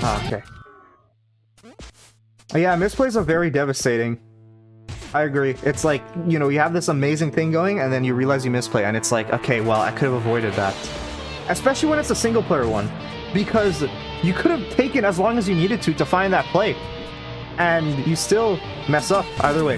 [SPEAKER 2] Ah, okay. Yeah, misplays are very devastating. I agree. It's like, you know, you have this amazing thing going, and then you realize you misplay, and it's like, okay, well, I could have avoided that. Especially when it's a single-player one, because you could have taken as long as you needed to find that play, and you still mess up either way.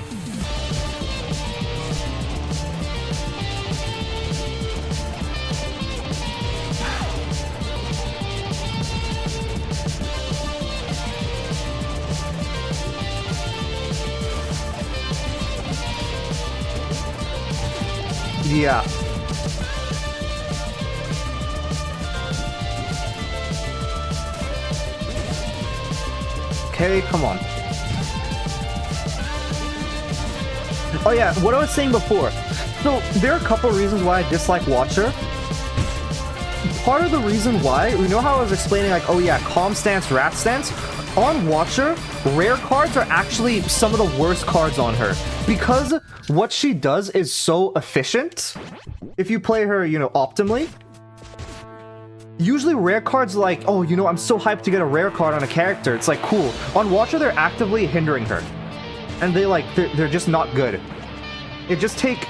[SPEAKER 2] Yeah. Okay, come on. Oh yeah, what I was saying before. So, there are a couple reasons why I dislike Watcher. Part of the reason why, you know how I was explaining, like, oh yeah, calm stance, rat stance? On Watcher, rare cards are actually some of the worst cards on her. Because what she does is so efficient. If you play her, you know, optimally. Usually rare cards are like, oh, you know, I'm so hyped to get a rare card on a character. It's like, cool. On Watcher, they're actively hindering her. And they're just not good. It just take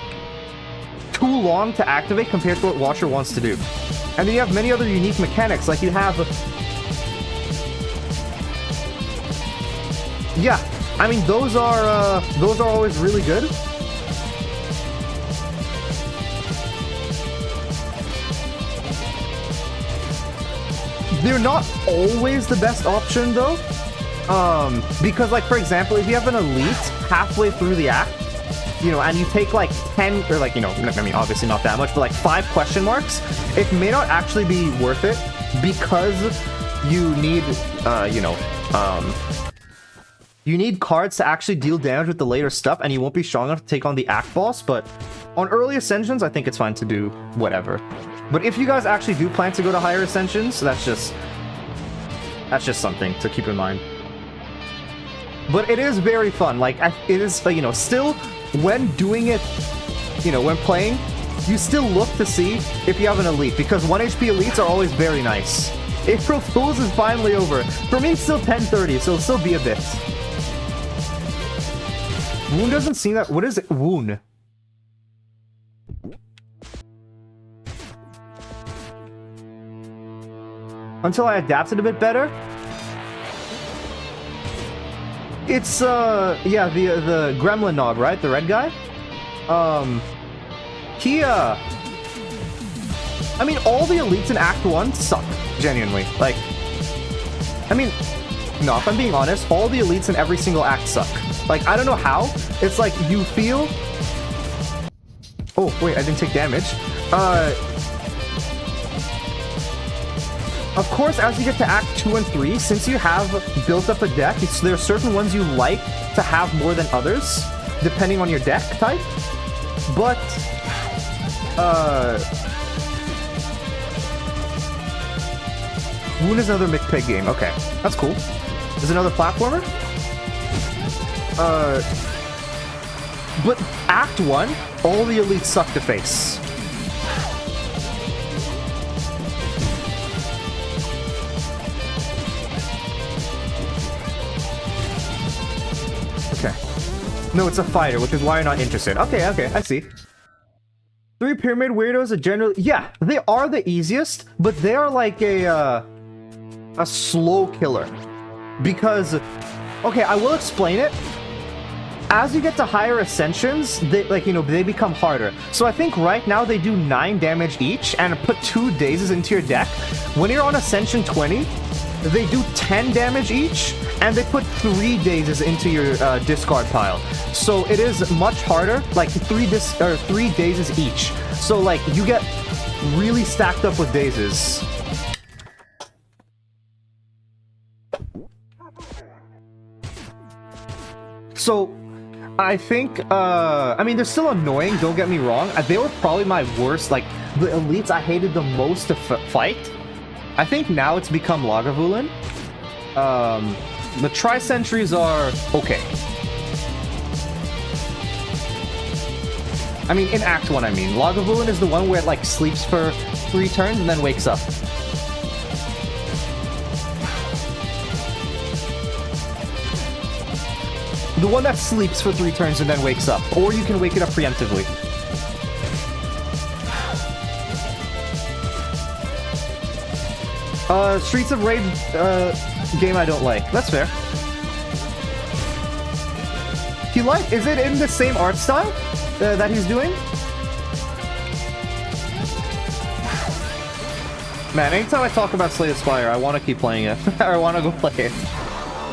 [SPEAKER 2] too long to activate compared to what Watcher wants to do. And then you have many other unique mechanics, like you have... Yeah, I mean, those are always really good. They're not always the best option, though. Because, like, for example, if you have an elite halfway through the act, you know, and you take, like, 10, or, like, you know, I mean, obviously not that much, but, like, 5 question marks, it may not actually be worth it because you need, you know, you need cards to actually deal damage with the later stuff, and you won't be strong enough to take on the act boss, but on early ascensions, I think it's fine to do whatever. But if you guys actually do plan to go to higher ascensions, that's just something to keep in mind. But it is very fun. Like, it is, you know, still, when doing it, you know, when playing, you still look to see if you have an elite, because 1 HP elites are always very nice. April Fools is finally over. For me, it's still 10:30, so it'll still be a bit. Wound doesn't seem that... What is it? Wound. Until I adapted a bit better? It's, yeah, the Gremlin Nog, right? The red guy? He, I mean, all the elites in Act 1 suck, genuinely. Like, I mean, no, if I'm being honest, all the elites in every single act suck. Like, I don't know how. It's like, you feel... Oh, wait, I didn't take damage. Of course, as you get to Act 2 and 3, since you have built up a deck, there are certain ones you like to have more than others, depending on your deck type. But, Woon is another McPig game. Okay, that's cool. Is another platformer? But Act 1, all the elites suck to face. Okay. No, it's a fighter, which is why you're not interested. Okay, okay, I see. 3 pyramid weirdos are generally, yeah, they are the easiest, but they are like a slow killer. Because, okay, I will explain it. As you get to higher ascensions, they, like, you know, they become harder. So I think right now they do 9 damage each and put 2 dazes into your deck. When you're on Ascension 20, they do 10 damage each, and they put 3 dazes into your discard pile. So it is much harder, like 3 dazes each. So like you get really stacked up with dazes. So I think, I mean, they're still annoying, don't get me wrong. They were probably my worst, like, the elites I hated the most to fight. I think now it's become Lagavulin. The Tri-Sentries are okay. I mean, in Act 1, I mean. Lagavulin is the one where it, like, sleeps for 3 turns and then wakes up. The one that sleeps for 3 turns and then wakes up. Or you can wake it up preemptively. Streets of Rage game I don't like. That's fair. Is it in the same art style that he's doing? Man, anytime I talk about Slay the Spire, I want to keep playing it. I want to go play it.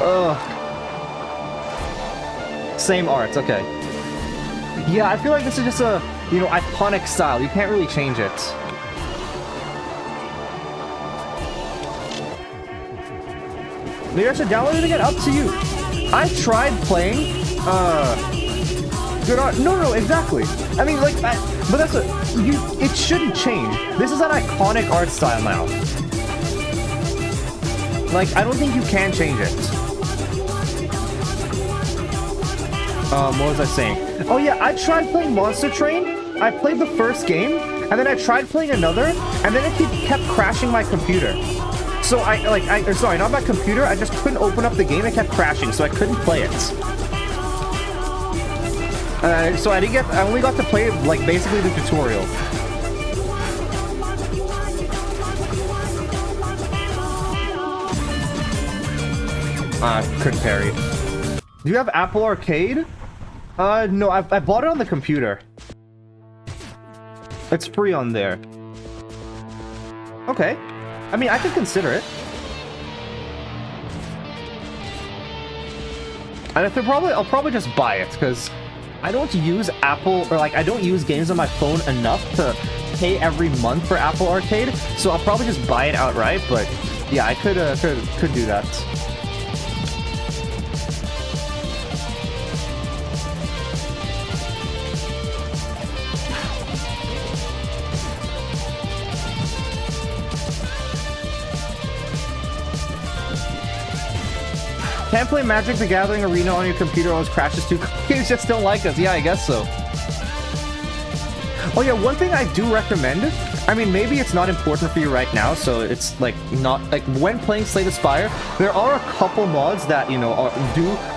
[SPEAKER 2] Ugh. Same art, okay. Yeah, I feel like this is just a, you know, iconic style. You can't really change it. Maybe I should download it again? Up to you. I tried playing, good art. No, exactly. I mean, like, but that's it shouldn't change. This is an iconic art style now. Like, I don't think you can change it. What was I saying? Oh yeah, I tried playing Monster Train. I played the first game, and then I tried playing another, and then it kept crashing my computer. So sorry, not my computer, I just couldn't open up the game, it kept crashing, so I couldn't play it. So I only got to play, like, basically the tutorial. Couldn't parry. Do you have Apple Arcade? No, I bought it on the computer. It's free on there. Okay. I mean, I could consider it. And if I'll probably just buy it, because I don't use Apple, or like, I don't use games on my phone enough to pay every month for Apple Arcade, so I'll probably just buy it outright, but yeah, I could do that. Can't play Magic the Gathering Arena on your computer, always crashes too. Games just don't like us. Yeah, I guess so. Oh yeah, one thing I do recommend, I mean, maybe it's not important for you right now, so it's like not like when playing Slay the Spire, there are a couple mods that, you know,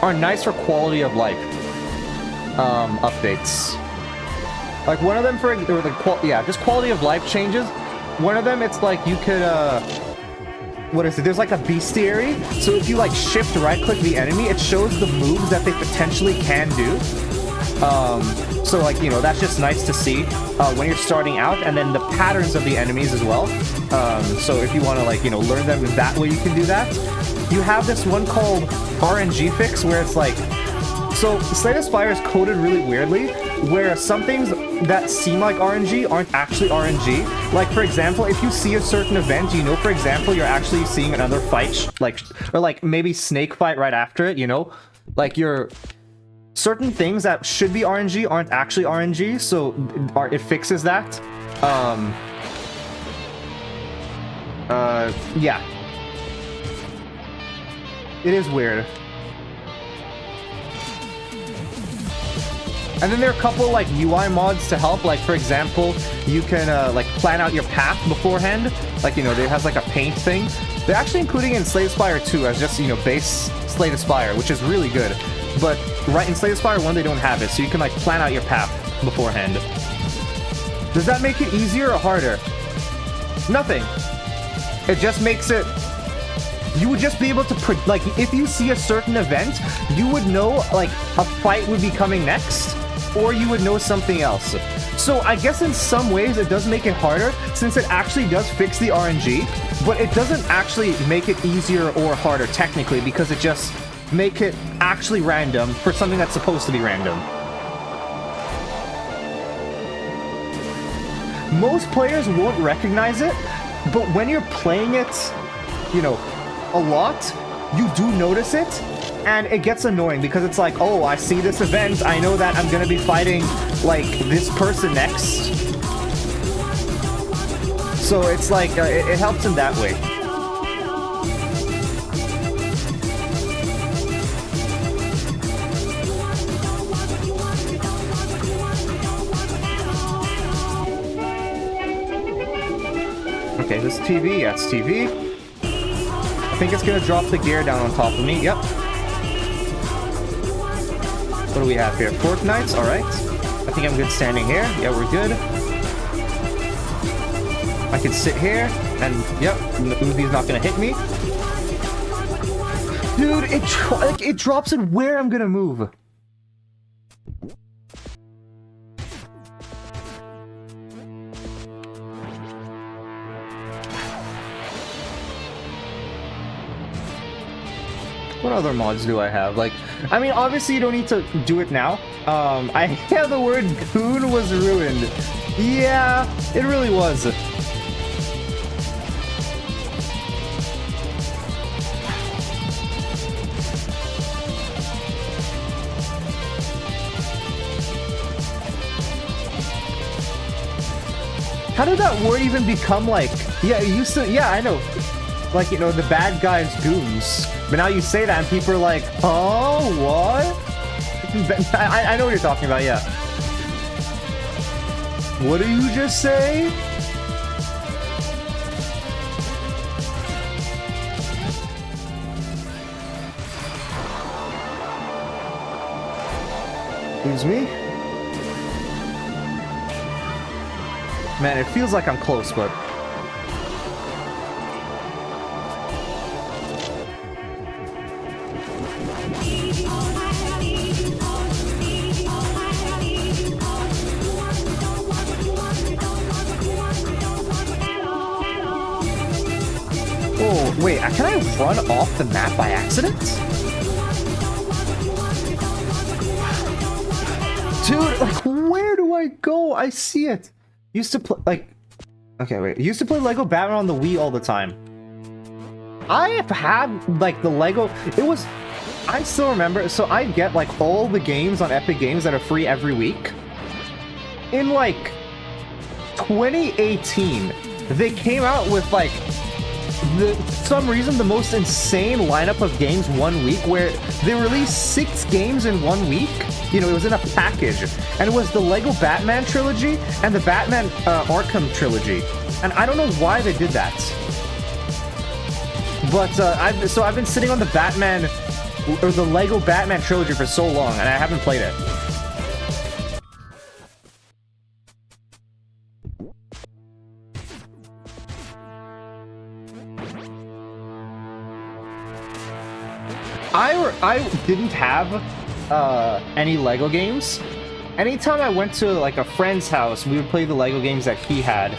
[SPEAKER 2] are nice for quality of life updates. Like one of them just quality of life changes. One of them, it's like you could what is it? There's like a bestiary. So if you like shift right click the enemy, it shows the moves that they potentially can do. So like, you know, that's just nice to see when you're starting out, and then the patterns of the enemies as well. So if you want to, like, you know, learn them that way, you can do that. You have this one called RNG Fix where it's like, so Slay the Spire is coded really weirdly, where some things that seem like RNG aren't actually RNG. Like, for example, if you see a certain event, you know, for example, you're actually seeing another fight, or like maybe snake fight right after it, you know? Like, certain things that should be RNG aren't actually RNG, so it fixes that. Yeah. It is weird. And then there are a couple, like, UI mods to help. Like, for example, you can, like, plan out your path beforehand. Like, you know, it has, like, a paint thing. They're actually including it in Slay the Spire 2 as just, you know, base Slay the Spire, which is really good. But right in Slay the Spire 1, they don't have it, so you can, like, plan out your path beforehand. Does that make it easier or harder? Nothing. It just makes it... You would just be able to... Like, if you see a certain event, you would know, like, a fight would be coming next, or you would know something else. So I guess in some ways it does make it harder, since it actually does fix the RNG, but it doesn't actually make it easier or harder, technically, because it just make it actually random for something that's supposed to be random. Most players won't recognize it, but when you're playing it, you know, a lot, you do notice it, and it gets annoying because it's like, oh, I see this event, I know that I'm gonna be fighting, like, this person next. So it's like, it helps in that way. Okay, this TV, that's TV. I think it's gonna drop the gear down on top of me. Yep. What do we have here? Fortnites, alright. I think I'm good standing here. Yeah, we're good. I can sit here, and yep, the Uzi's not gonna hit me. Dude, it drops it where I'm gonna move. What other mods do I have? Like, I mean, obviously you don't need to do it now. Yeah, the word goon was ruined. Yeah, it really was. How did that word even become like... Yeah, it used to... Yeah, I know. Like, you know, the bad guys goons. But now you say that and people are like, oh, what? I know what you're talking about, yeah. What did you just say? Excuse me? Man, it feels like I'm close, but... Oh, wait, can I run off the map by accident? Dude, like, where do I go? I see it. Used to play, like... Okay, wait. Used to play Lego Batman on the Wii all the time. I have had, like, the Lego... It was... I still remember... So I get, like, all the games on Epic Games that are free every week. In, like... 2018, they came out with, like... some reason the most insane lineup of games one week, where they released 6 games in 1 week. You know, it was in a package, and it was the Lego Batman trilogy and the Batman Arkham trilogy, and I don't know why they did that. But I've been sitting on the Batman or the Lego Batman trilogy for so long, and I haven't played it. I didn't have any Lego games. Anytime I went to like a friend's house, we would play the Lego games that he had.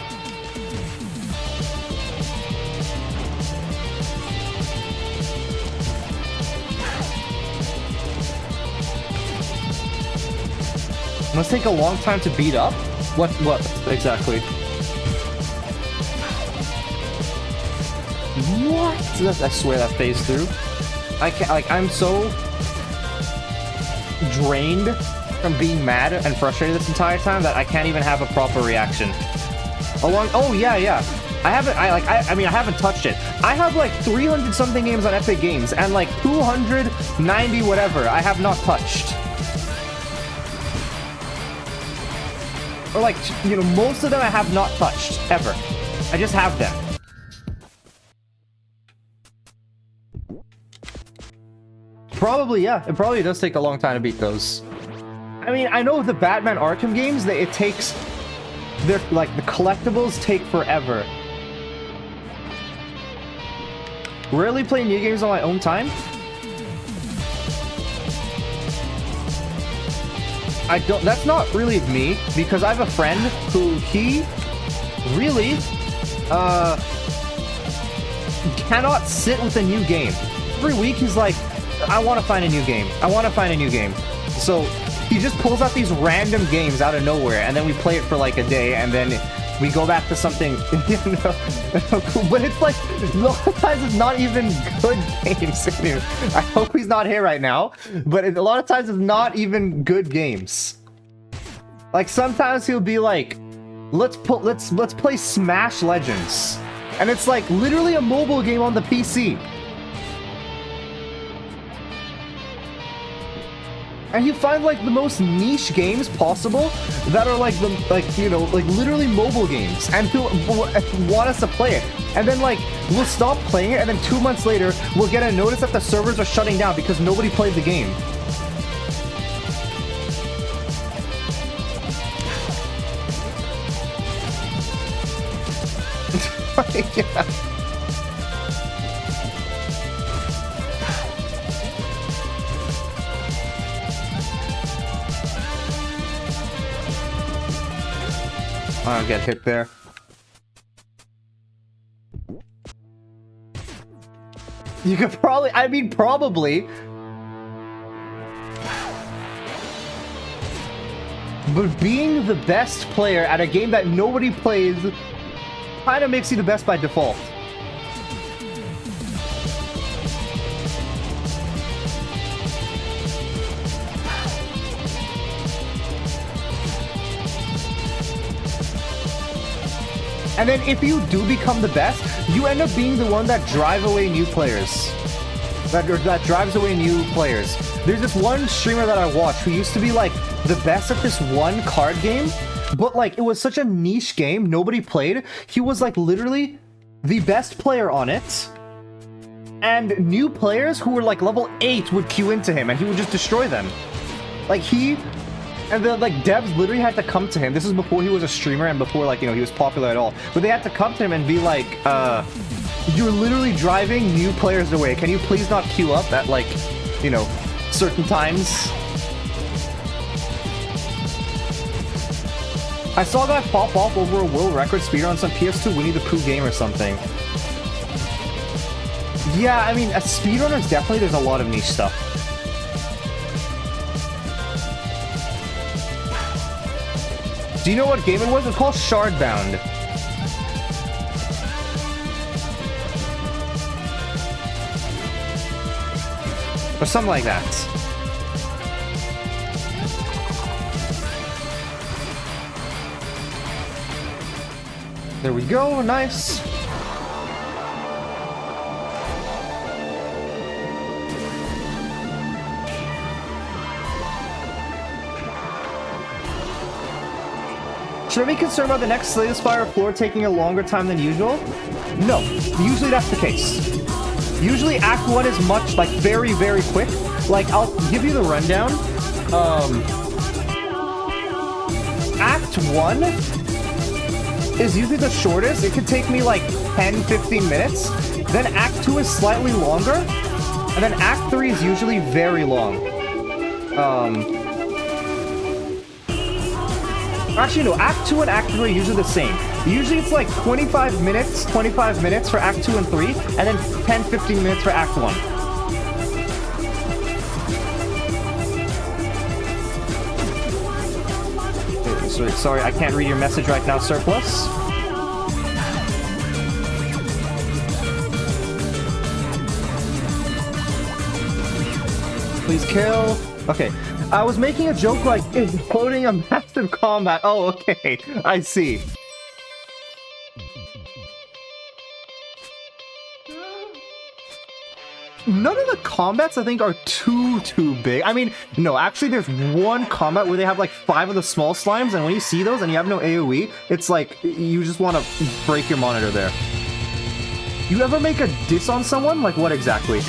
[SPEAKER 2] Must take a long time to beat up? What exactly? What? I swear that phased through. I can't, like, I'm so drained from being mad and frustrated this entire time that I can't even have a proper reaction. Oh yeah. I haven't touched it. I have like 300 something games on Epic Games and like 290 whatever I have not touched. Or like, you know, most of them I have not touched, ever. I just have them. Probably, yeah. It probably does take a long time to beat those. I mean, I know the Batman Arkham games, that it takes they're like the collectibles take forever. Rarely play new games on my own time. I don't. That's not really me, because I have a friend who he really cannot sit with a new game. Every week he's like, I want to find a new game. I want to find a new game. So he just pulls out these random games out of nowhere, and then we play it for like a day, and then we go back to something, you know. But it's like, a lot of times it's not even good games. I hope he's not here right now, but a lot of times it's not even good games. Like sometimes he'll be like, let's play Smash Legends, and it's like literally a mobile game on the PC. And you find like the most niche games possible that are like you know, like literally mobile games, and he'll want us to play it. And then like we'll stop playing it, and then 2 months later we'll get a notice that the servers are shutting down because nobody played the game. Yeah. I'll get hit there. You could probably, I mean, probably. But being the best player at a game that nobody plays kind of makes you the best by default. And then if you do become the best, you end up being the one that drive away new players. That drives away new players. There's this one streamer that I watch who used to be like the best at this one card game, but like it was such a niche game, nobody played. He was like literally the best player on it. And new players who were like level 8 would queue into him and he would just destroy them. Like and the like devs literally had to come to him. This is before he was a streamer and before like, you know, he was popular at all. But they had to come to him and be like, you're literally driving new players away. Can you please not queue up at like, you know, certain times? I saw a guy pop off over a world record speed on some PS2 Winnie the Pooh game or something. Yeah, I mean, as speedrunners, definitely there's a lot of niche stuff. Do you know what game it was? It's called Shardbound. Or something like that. There we go, nice. Should I be concerned about the next Slay the Spire floor taking a longer time than usual? No, usually that's the case. Usually Act 1 is much, like, very, very quick. Like, I'll give you the rundown. Act 1 is usually the shortest. It could take me, like, 10-15 minutes. Then Act 2 is slightly longer. And then Act 3 is usually very long. Actually, no, Act 2 and Act 3 are usually the same. Usually it's like 25 minutes for Act 2 and 3, and then 10-15 minutes for Act 1. Sorry, I can't read your message right now, Surplus. Please kill. Okay. I was making a joke like imploding a massive combat. Oh, okay. I see. None of the combats, I think, are too big. I mean, no, actually, there's one combat where they have like 5 of the small slimes, and when you see those and you have no AoE, it's like, you just want to break your monitor there. You ever make a diss on someone? Like, what exactly?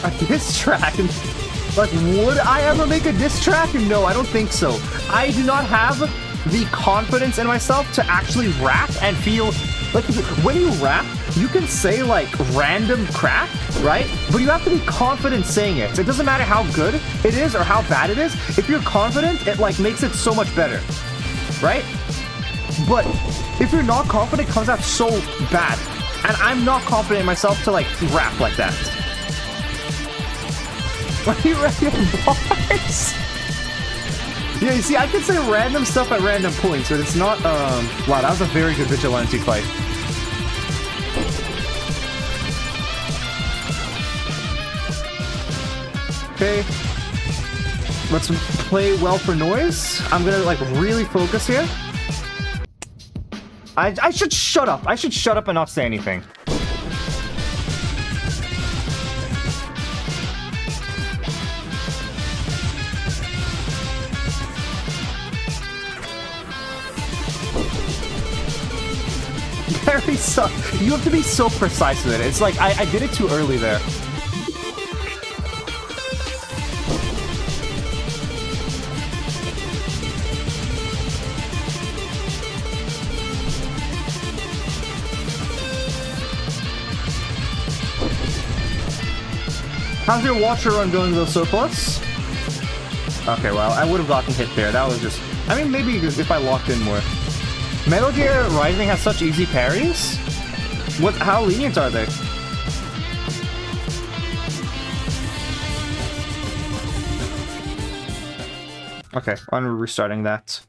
[SPEAKER 2] A diss track? Like, would I ever make a diss track? No, I don't think so. I do not have the confidence in myself to actually rap and feel... Like, when you rap, you can say, like, random crap, right? But you have to be confident saying it. It doesn't matter how good it is or how bad it is. If you're confident, it, like, makes it so much better, right? But if you're not confident, it comes out so bad. And I'm not confident in myself to, like, rap like that. Are you ready to bars? Yeah, you see, I can say random stuff at random points, but it's not, wow, that was a very good Vigilante fight. Okay. Let's play well for noise. I'm gonna, like, really focus here. I should shut up. I should shut up and not say anything. Very so. You have to be so precise with it. It's like I did it too early there. How's your Watcher run going though, Surplus? Okay, well, I would have gotten hit there. That was just... I mean, maybe if I locked in more. Metal Gear Rising has such easy parries? What? How lenient are they? Okay, I'm restarting that.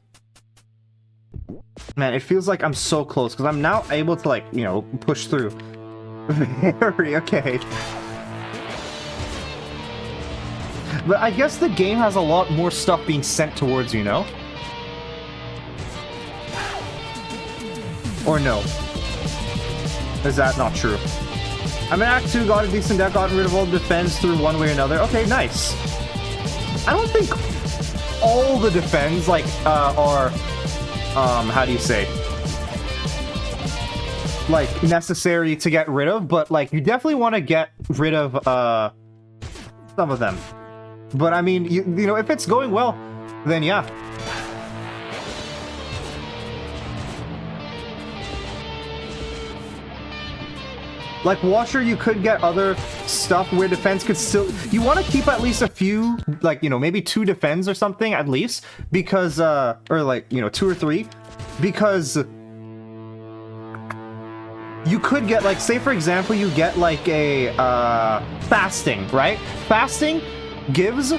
[SPEAKER 2] Man, it feels like I'm so close, because I'm now able to, like, you know, push through. Very okay. But I guess the game has a lot more stuff being sent towards you, no? Or no? Is that not true? I mean, Act 2 got a decent deck, gotten rid of all the defense through one way or another. Okay, nice. I don't think all the defense, like, are, how do you say? Like, necessary to get rid of, but, like, you definitely want to get rid of, some of them. But, I mean, you know, if it's going well, then yeah. Like, Watcher, you could get other stuff where defense could still... You want to keep at least a few, like, you know, maybe 2 defense or something, at least. Because, or, like, you know, 2 or 3. Because... You could get, like, say, for example, you get, like, a, fasting, right? Fasting gives...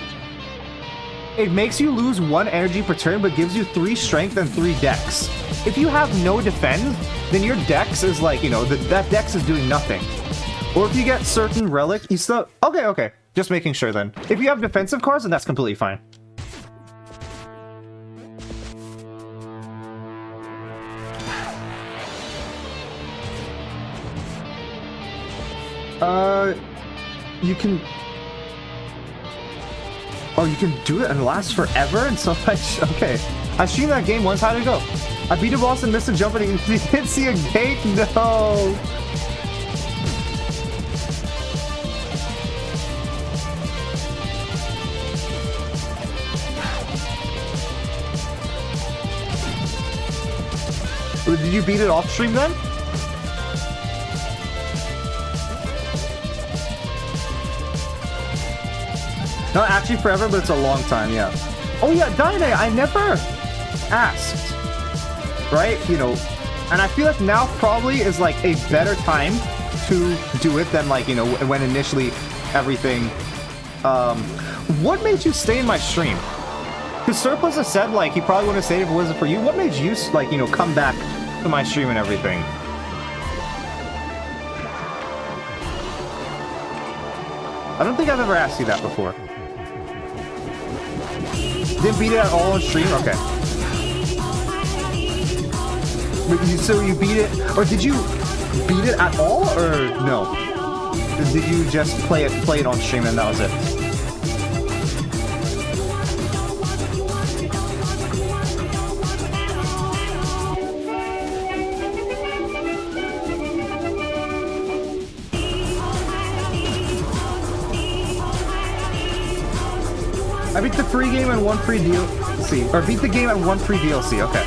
[SPEAKER 2] It makes you lose 1 energy per turn, but gives you 3 strength and 3 dex. If you have no defense, then your dex is like, you know, that dex is doing nothing. Or if you get certain relic, you still... Okay, okay. Just making sure then. If you have defensive cards, then that's completely fine. You can... Oh, you can do it and last forever? And so okay. I streamed that game once. How did it go? I beat a boss and missed a jump and he didn't see a gate? No! Did you beat it off stream then? Not actually forever, but it's a long time, yeah. Oh yeah, Dyne, I never asked, right? You know, and I feel like now probably is like a better time to do it than like, you know, when initially everything... What made you stay in my stream? Because Surplus has said like he probably wouldn't have stayed if it wasn't for you. What made you like, you know, come back to my stream and everything? I don't think I've ever asked you that before. Didn't beat it at all on stream? Okay. So you beat it, or did you beat it at all, or no? Did you just play it on stream and that was it?
[SPEAKER 1] I beat the free game and one free DLC. Or beat the game and one free DLC, okay.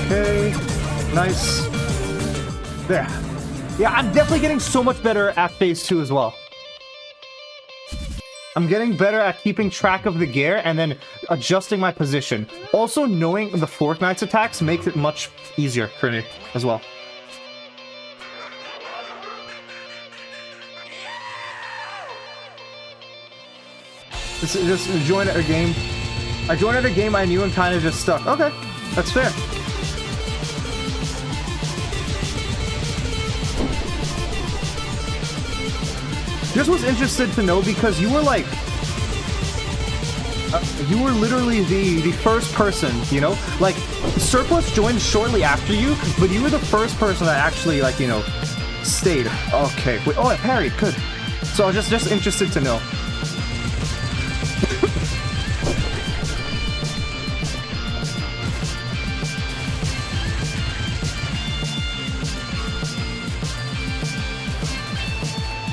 [SPEAKER 1] Okay, nice. There. Yeah, I'm definitely getting so much better at phase 2 as well. I'm getting better at keeping track of the gear and then adjusting my position. Also, knowing the Fortnite's attacks makes it much easier for me as well. Just join a game. I joined at a game I knew and kind of just stuck. Okay, that's fair. Just was interested to know because you were like, you were literally the first person, you know? Like, Surplus joined shortly after you, but you were the first person that actually, like, you know, stayed. Okay, wait, oh, I parried, good. So I was just interested to know.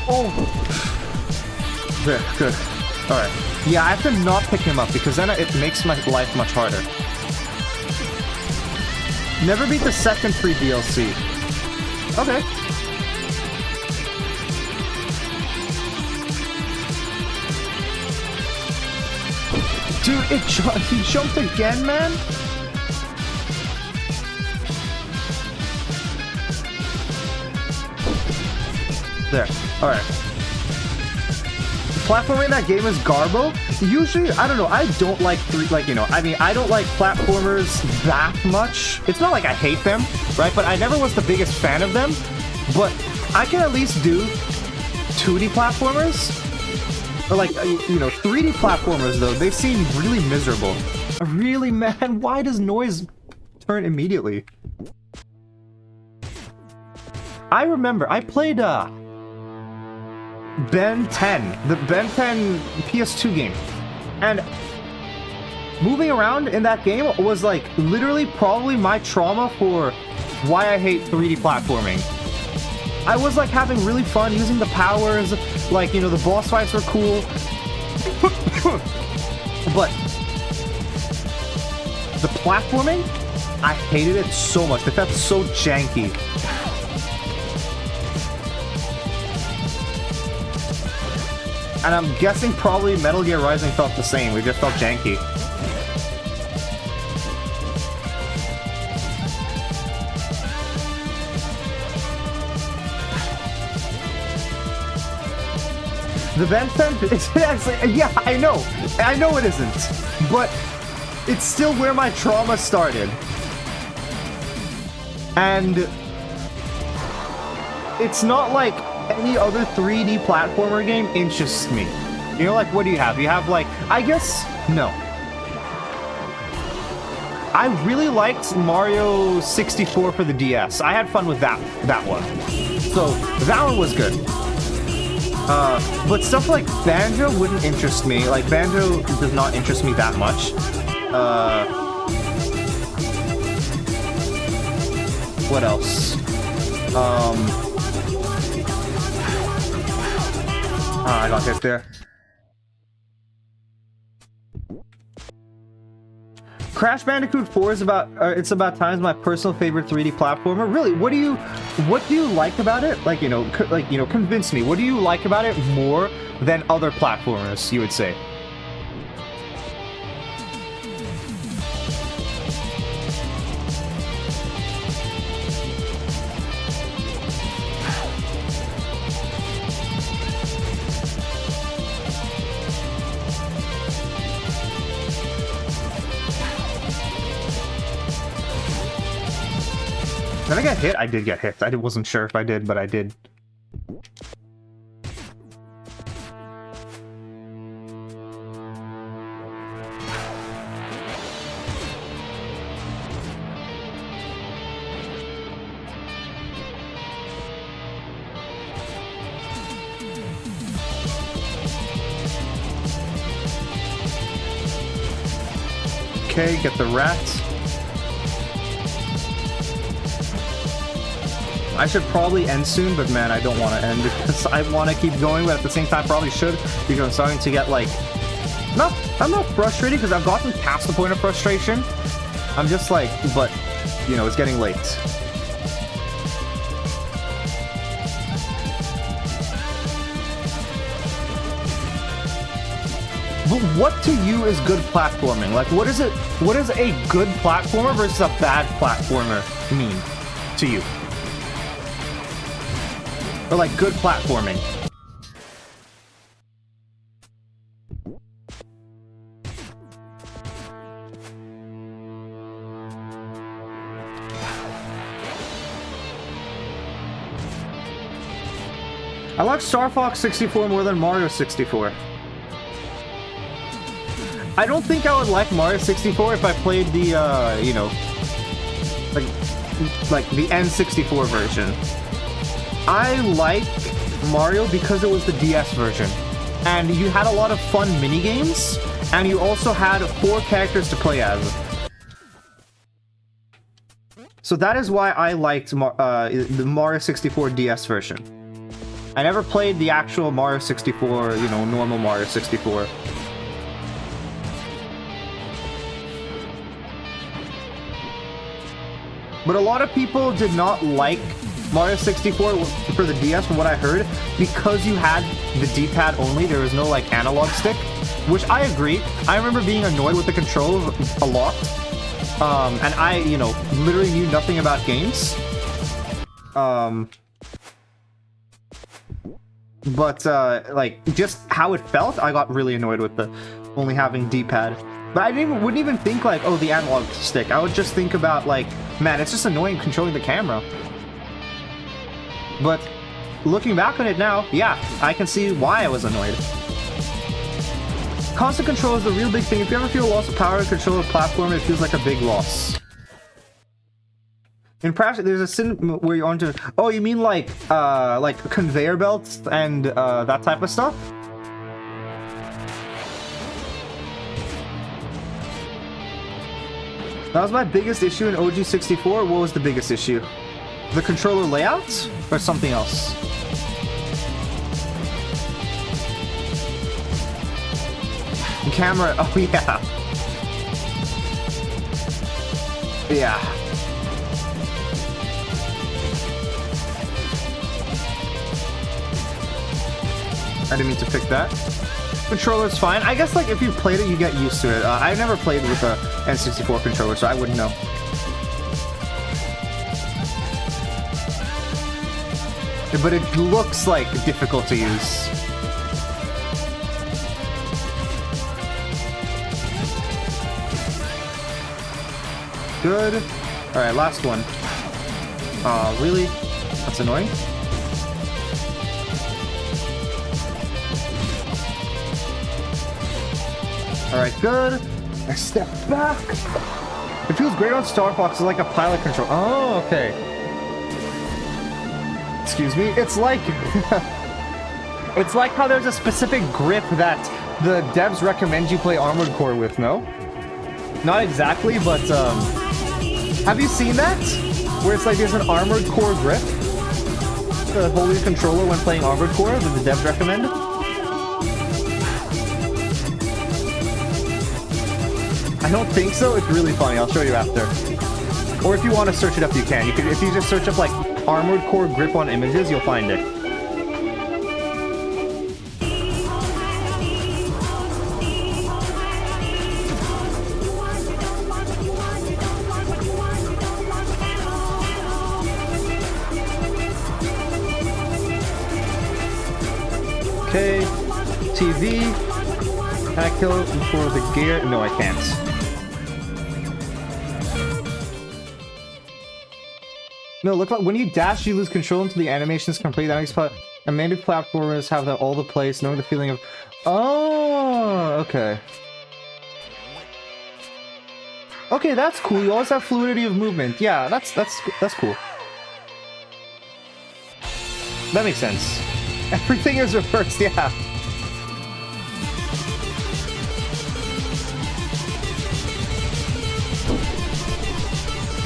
[SPEAKER 1] Oh! There, good. Alright. Yeah, I have to not pick him up because then it makes my life much harder. Never beat the second free DLC. Okay. Dude, he jumped again, man? There. Alright. Platforming in that game is garbo. Usually, I don't know, I don't like I don't like platformers that much. It's not like I hate them, right? But I never was the biggest fan of them. But I can at least do 2D platformers. Or like, you know, 3D platformers though, they seem really miserable. Really, man, why does noise turn immediately? I remember, I played, Ben 10, the Ben 10 PS2 game, and moving around in that game was like literally probably my trauma for why I hate 3D platforming. I was like having really fun using the powers, like, you know, the boss fights were cool, but the platforming, I hated it so much. It felt so janky. And I'm guessing probably Metal Gear Rising felt the same. We just felt janky. The Ben 10 is actually, yeah, I know it isn't, but it's still where my trauma started. And it's not like any other 3D platformer game interests me. You know, like, what do you have? You have, like, I guess, no. I really liked Mario 64 for the DS. I had fun with that one. So, that one was good. But stuff like Banjo wouldn't interest me. Like, Banjo does not interest me that much. What else? I got hit there. Crash Bandicoot 4 is about, it's about times my personal favorite 3D platformer. Really, what do you like about it? Like, you know, convince me. What do you like about it more than other platformers, you would say? Did I get hit? I did get hit. I wasn't sure if I did, but I did. Okay, get the rats. I should probably end soon, but man, I don't want to end because I want to keep going, but at the same time, probably should because I'm starting to get like, I'm not frustrated because I've gotten past the point of frustration. I'm just like, but you know, it's getting late. But what to you is good platforming? Like, what is it? What does a good platformer versus a bad platformer mean to you? Or like good platforming? I like Star Fox 64 more than Mario 64. I don't think I would like Mario 64 if I played the, you know, like the N64 version. I like Mario because it was the DS version. And you had a lot of fun mini-games, and you also had 4 characters to play as. So that is why I liked the Mario 64 DS version. I never played the actual Mario 64, you know, normal Mario 64. But a lot of people did not like Mario 64 for the DS, from what I heard, because you had the D-pad only. There was no, like, analog stick, which I agree. I remember being annoyed with the controls a lot. And I, you know, literally knew nothing about games. But, like, just how it felt, I got really annoyed with the only having D-pad. But I wouldn't even think, like, oh, the analog stick. I would just think about, like, man, it's just annoying controlling the camera. But looking back on it now, yeah, I can see why I was annoyed. Constant control is the real big thing. If you ever feel a loss of power to control a platform, it feels like a big loss. In practice, there's a sin where you're on to... Oh, you mean like conveyor belts and that type of stuff? That was my biggest issue in OG64. What was the biggest issue? The controller layouts or something else? Camera, oh yeah. Yeah. I didn't mean to pick that. Controller's fine. I guess, like, if you played it, you get used to it. I've never played with a N64 controller, so I wouldn't know. But it looks, like, difficult to use. Good. Alright, last one. Really? That's annoying. Alright, good. I step back. It feels great on Star Fox. It's like a pilot control. Oh, okay. Excuse me. It's like... it's like how there's a specific grip that the devs recommend you play Armored Core with, no? Not exactly, but, have you seen that? Where it's like there's an Armored Core grip to hold your controller when playing Armored Core that the devs recommend? I don't think so. It's really funny. I'll show you after. Or if you want to search it up, you can. You can. If you just search up, like, Armored Core grip on images, you'll find it. Okay. TV. Can I kill it before the gear? No, I can't. No, look, like when you dash, you lose control until the animation is complete. That makes many platformers have that all the place, knowing the feeling of... Oh, okay. Okay, that's cool. You always have fluidity of movement. Yeah, that's cool. That makes sense. Everything is reversed, yeah.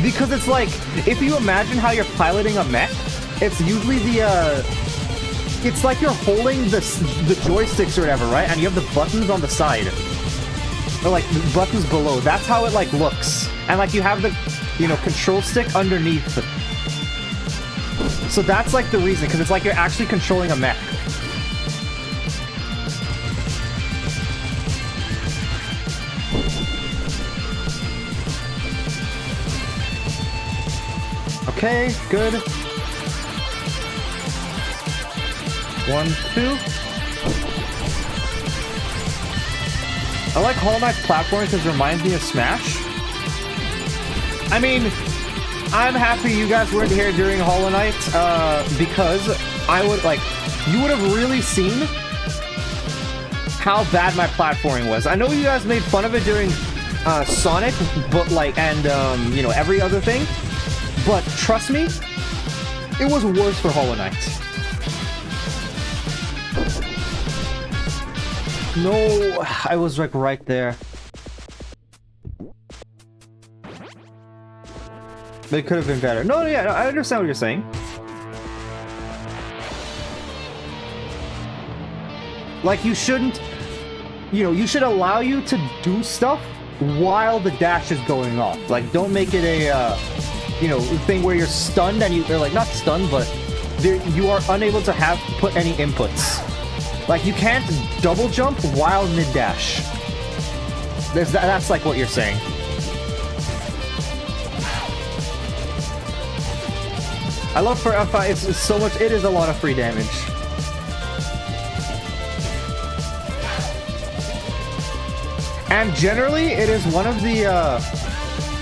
[SPEAKER 1] Because it's like, if you imagine how you're piloting a mech,
[SPEAKER 2] it's usually the it's like you're holding the joysticks or whatever, right? And you have the buttons on the side. Or like the buttons below. That's how it like looks. And like you have the, you know, control stick underneath. So that's like the reason, because it's like you're actually controlling a mech. Okay, good. 1, 2. I like Hollow Knight's platforming because it reminds me of Smash. I mean, I'm happy you guys weren't here during Hollow Knight, because I would, like, you would have really seen how bad my platforming was. I know you guys made fun of it during Sonic, but like, and, you know, every other thing, but trust me, it was worse for Hollow Knight. No, I was like right there. It could have been better. No, yeah, I understand what you're saying. Like, you shouldn't, you know, you should allow you to do stuff while the dash is going off. Like, don't make it a, you know, thing where you're stunned and you're like, not stunned, but you are unable to put any inputs. Like, you can't double jump while mid-dash. That's like what you're saying. I love for it's so much, it is a lot of free damage. And generally, it is one of the,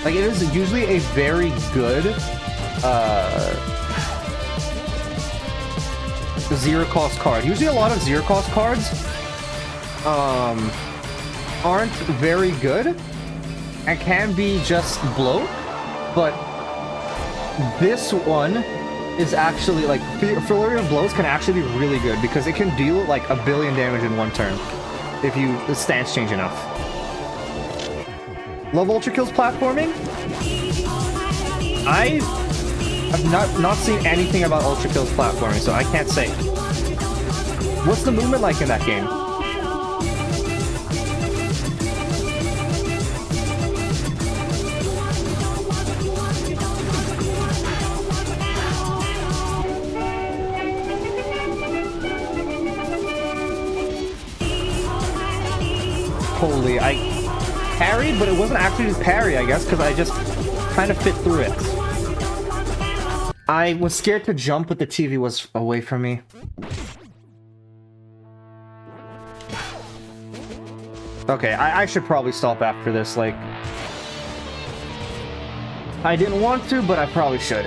[SPEAKER 2] like, it is usually a very good, zero-cost card. Usually a lot of zero-cost cards, aren't very good, and can be just bloat, but this one is actually, like, Flurry of Blows can actually be really good, because it can deal, like, 1 billion damage in one turn, if you stance change enough. Love Ultra Kill's platforming? I have not seen anything about Ultra Kill's platforming, so I can't say. What's the movement like in that game? Holy, I parried, but it wasn't actually just parry, I guess, because I just kind of fit through it. I was scared to jump, but the TV was away from me. Okay, I should probably stop after this, like... I didn't want to, but I probably should.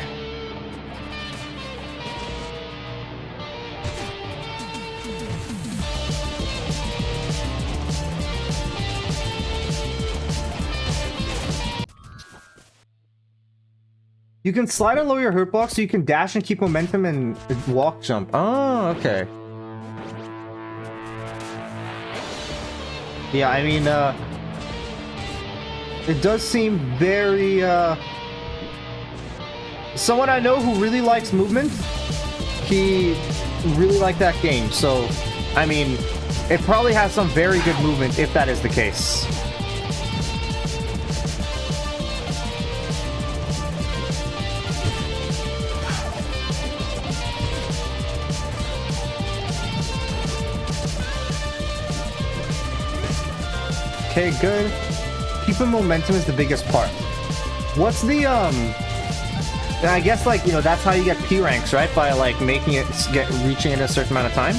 [SPEAKER 2] You can slide and lower your hurt box so you can dash and keep momentum and walk jump. Oh, okay. Yeah, I mean, it does seem very, someone I know who really likes movement, he really liked that game, so, I mean, it probably has some very good movement if that is the case. Okay, good. Keeping momentum is the biggest part. What's the, I guess, like, you know, that's how you get P ranks, right? By, like, making it, reaching it a certain amount of time?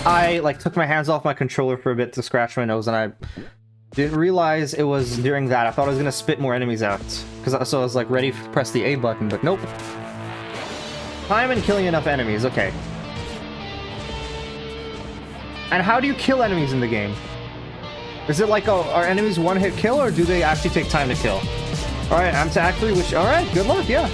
[SPEAKER 2] I, like, took my hands off my controller for a bit to scratch my nose, and I didn't realize it was during that. I thought I was gonna spit more enemies out. So I was like ready to press the A button, but nope. Time and killing enough enemies, okay. And how do you kill enemies in the game? Is it like, are enemies one-hit kill, or do they actually take time to kill? Alright, I'm to actually wish... Alright, good luck, yeah.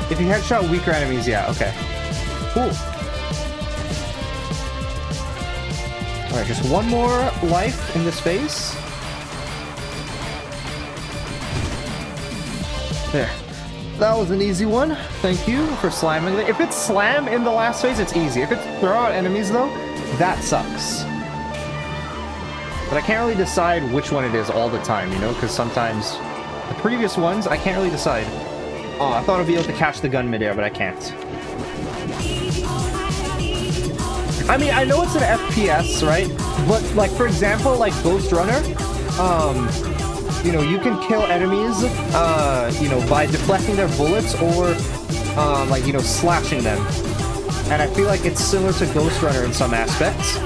[SPEAKER 2] If you headshot weaker enemies, yeah, okay. Cool. Alright, just one more life in this phase. There. That was an easy one. Thank you for slamming it. If it's slam in the last phase, it's easy. If it's throw out enemies, though, that sucks. But I can't really decide which one it is all the time, you know? Because sometimes the previous ones, I can't really decide. Oh, I thought I'd be able to catch the gun midair, but I can't. I mean, I know it's an FPS, right? But, like, for example, like Ghost Runner, you know, you can kill enemies, you know, by deflecting their bullets or, like, you know, slashing them. And I feel like it's similar to Ghost Runner in some aspects.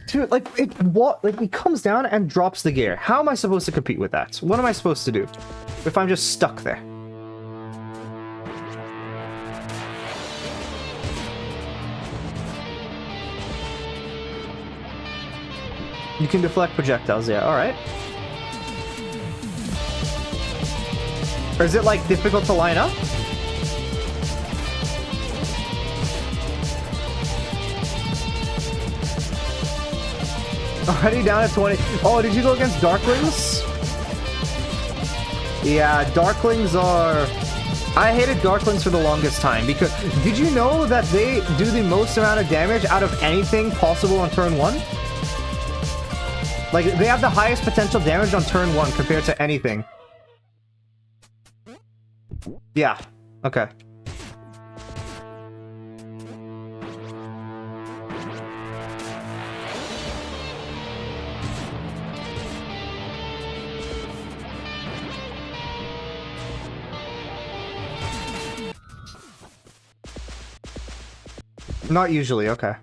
[SPEAKER 2] Dude, like, it comes down and drops the gear. How am I supposed to compete with that? What am I supposed to do if I'm just stuck there? You can deflect projectiles, yeah, alright. Or is it, like, difficult to line up? Already down at 20. Oh, did you go against Darklings? Yeah, Darklings are... I hated Darklings for the longest time because... Did you know that they do the most amount of damage out of anything possible on turn 1? Like, they have the highest potential damage on turn 1 compared to anything. Yeah. Okay. Not usually, okay.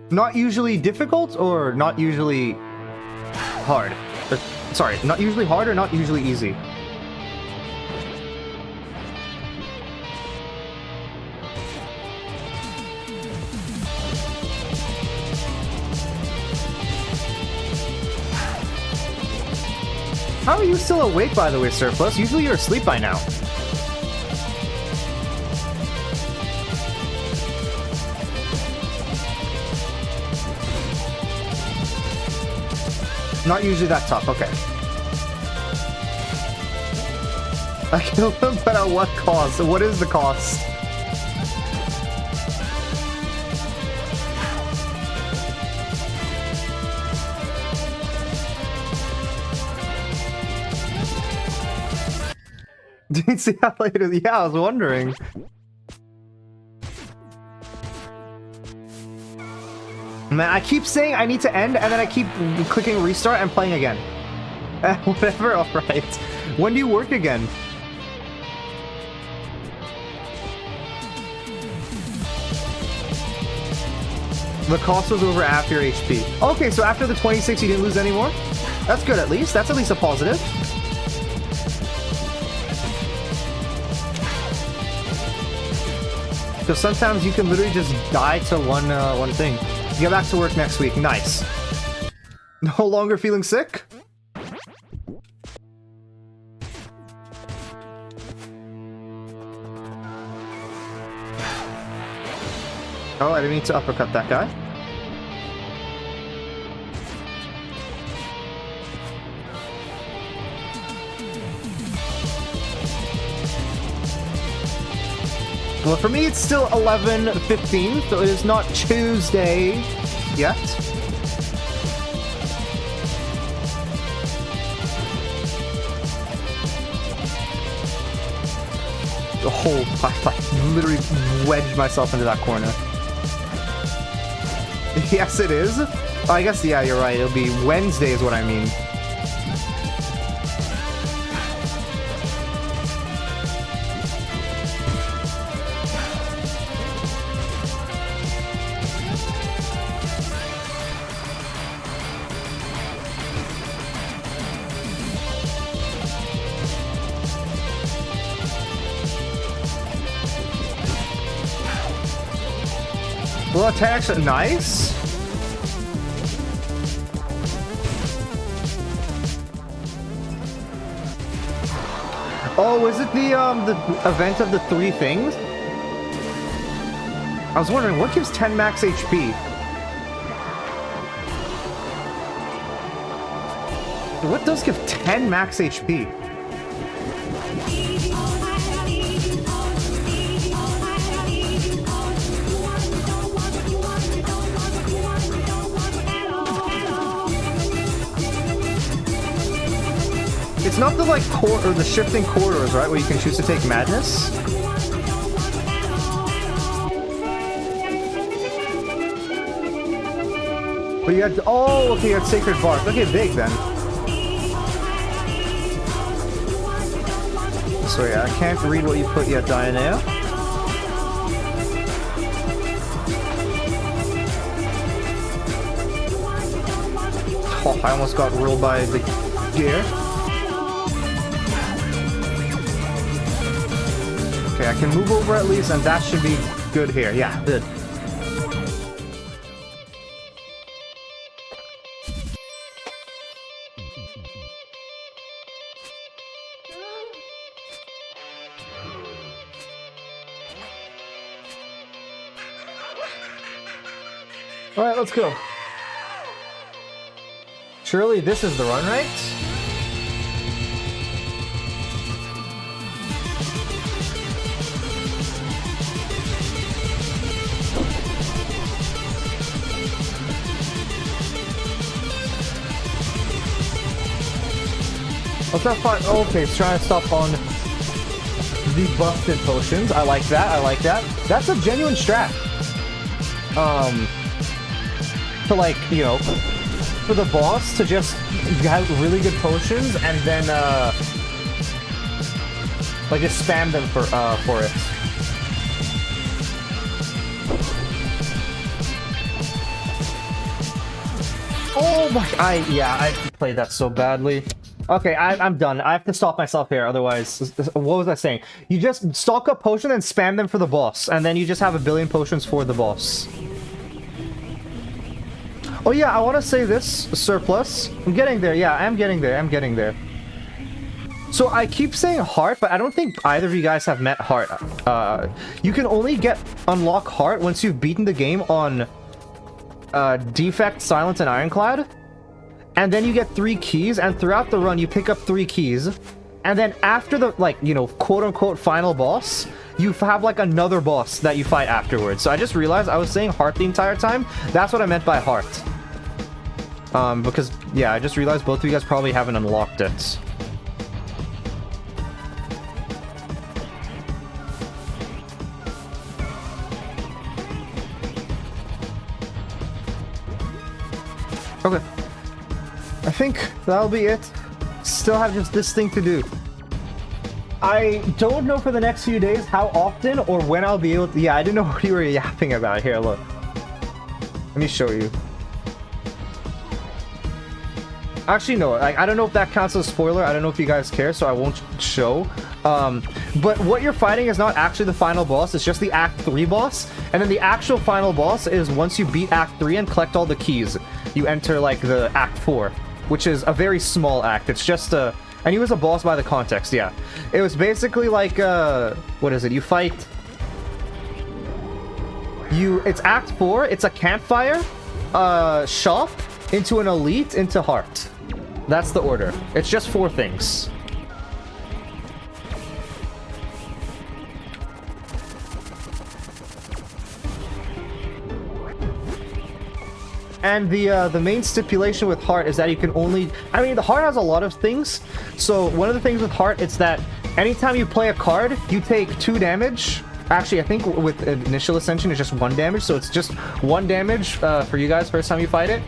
[SPEAKER 2] Not usually difficult or not usually hard? Sorry, not usually hard or not usually easy? How are you still awake, by the way, Surplus? Usually you're asleep by now. Not usually that tough, okay. I killed him, but at what cost? What is the cost? Didn't see how late it is. Yeah, I was wondering. Man, I keep saying I need to end, and then I keep clicking restart and playing again. Whatever, alright. When do you work again? The cost was over after your HP. Okay, so after the 26 you didn't lose any more? That's good at least. That's at least a positive. Because sometimes you can literally just die to one thing. Get back to work next week. Nice. No longer feeling sick? Oh, I didn't mean to uppercut that guy. Well, for me, it's still 11:15, so it is not Tuesday yet. I literally wedged myself into that corner. Yes, it is. Oh, I guess, yeah, you're right. It'll be Wednesday is what I mean. Well, attacks, nice. Oh, is it the event of the 3 things? I was wondering, what gives 10 max HP? What does give 10 max HP? It's not the, like, or the shifting corridors, right? Where you can choose to take madness? But you had... Oh, okay, you had Sacred Bark. Okay, big, then. So, yeah, I can't read what you put yet, Dianea. Oh, I almost got ruled by the gear. Okay, I can move over at least, and that should be good here. Yeah, good. Alright, let's go. Surely this is the run, right? What's that fight? Oh, okay, it's trying to stop on the busted potions. I like that, I like that. That's a genuine strat. To, like, you know, for the boss to just have really good potions and then, like, just spam them for it. Oh my, I played that so badly. Okay, I'm done. I have to stop myself here, otherwise, what was I saying? You just stock up potion and spam them for the boss, and then you just have a billion potions for the boss. Oh yeah, I want to say this, Surplus. I'm getting there, yeah, I'm getting there, I'm getting there. So I keep saying Heart, but I don't think either of you guys have met Heart. You can only unlock Heart once you've beaten the game on Defect, Silence, and Ironclad. And then you get 3 keys, and throughout the run you pick up 3 keys. And then after the, like, you know, quote-unquote final boss, you have, like, another boss that you fight afterwards. So I just realized I was saying Heart the entire time. That's what I meant by Heart. Because, yeah, I just realized both of you guys probably haven't unlocked it. Okay. I think that'll be it. Still have just this thing to do. I don't know for the next few days how often or when I'll be able to... Yeah, I didn't know what you were yapping about. Here, look. Let me show you. Actually, no. I don't know if that counts as a spoiler. I don't know if you guys care, so I won't show. But what you're fighting is not actually the final boss. It's just the Act 3 boss. And then the actual final boss is once you beat Act 3 and collect all the keys, you enter, like, the Act 4, which is a very small act. It's just a... And he was a boss by the context, yeah. It was basically like, what is it? You fight... It's Act 4, it's a campfire, shop, into an elite, into Heart. That's the order. It's just 4 things. And the main stipulation with Heart is that you can only... I mean, the Heart has a lot of things. So one of the things with Heart, it's that anytime you play a card, you take 2 damage. Actually, I think with Initial Ascension, it's just 1 damage. So it's just 1 damage for you guys first time you fight it.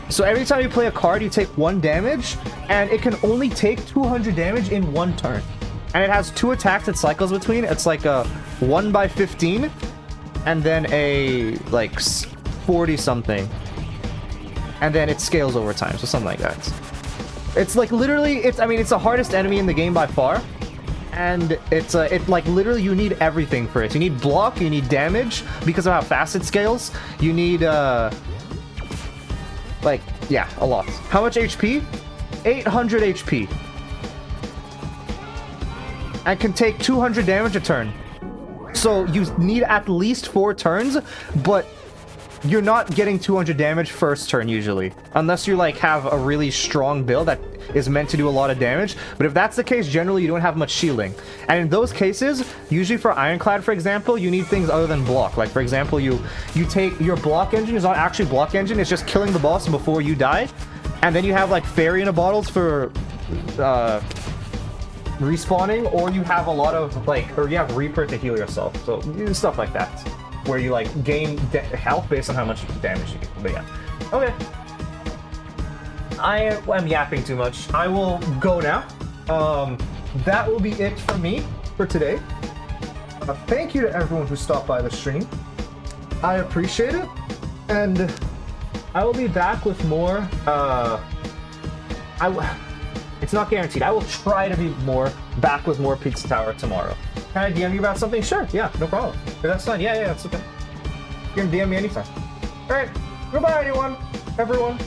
[SPEAKER 2] So every time you play a card, you take 1 damage. And it can only take 200 damage in 1 turn. And it has 2 attacks it cycles between. It's like a 1/15. And then a, like, 40 something. And then it scales over time, so something like that. It's like literally, I mean, it's the hardest enemy in the game by far. And it's like literally you need everything for it. You need block, you need damage because of how fast it scales. You need like, yeah, a lot. How much HP? 800 HP. and can take 200 damage a turn. So you need at least 4 turns, but you're not getting 200 damage first turn usually, unless you like have a really strong build that is meant to do a lot of damage. But if that's the case, generally you don't have much shielding, and in those cases, usually for Ironclad, for example, you need things other than block. Like for example, you take your block engine is not actually block engine, it's just killing the boss before you die, and then you have like fairy in the bottles for respawning, or you have a lot of like, or you have Reaper to heal yourself, so stuff like that, where you like gain health based on how much damage you get. But yeah, okay. I am yapping too much. I will go now. That will be it for me for today. Thank you to everyone who stopped by the stream. I appreciate it, and I will be back with more. It's not guaranteed. I will try to be back with more Pizza Tower tomorrow. Can I DM you about something? Sure. Yeah, no problem. If that's fine. Yeah, that's okay. You can DM me anytime. All right. Goodbye, everyone.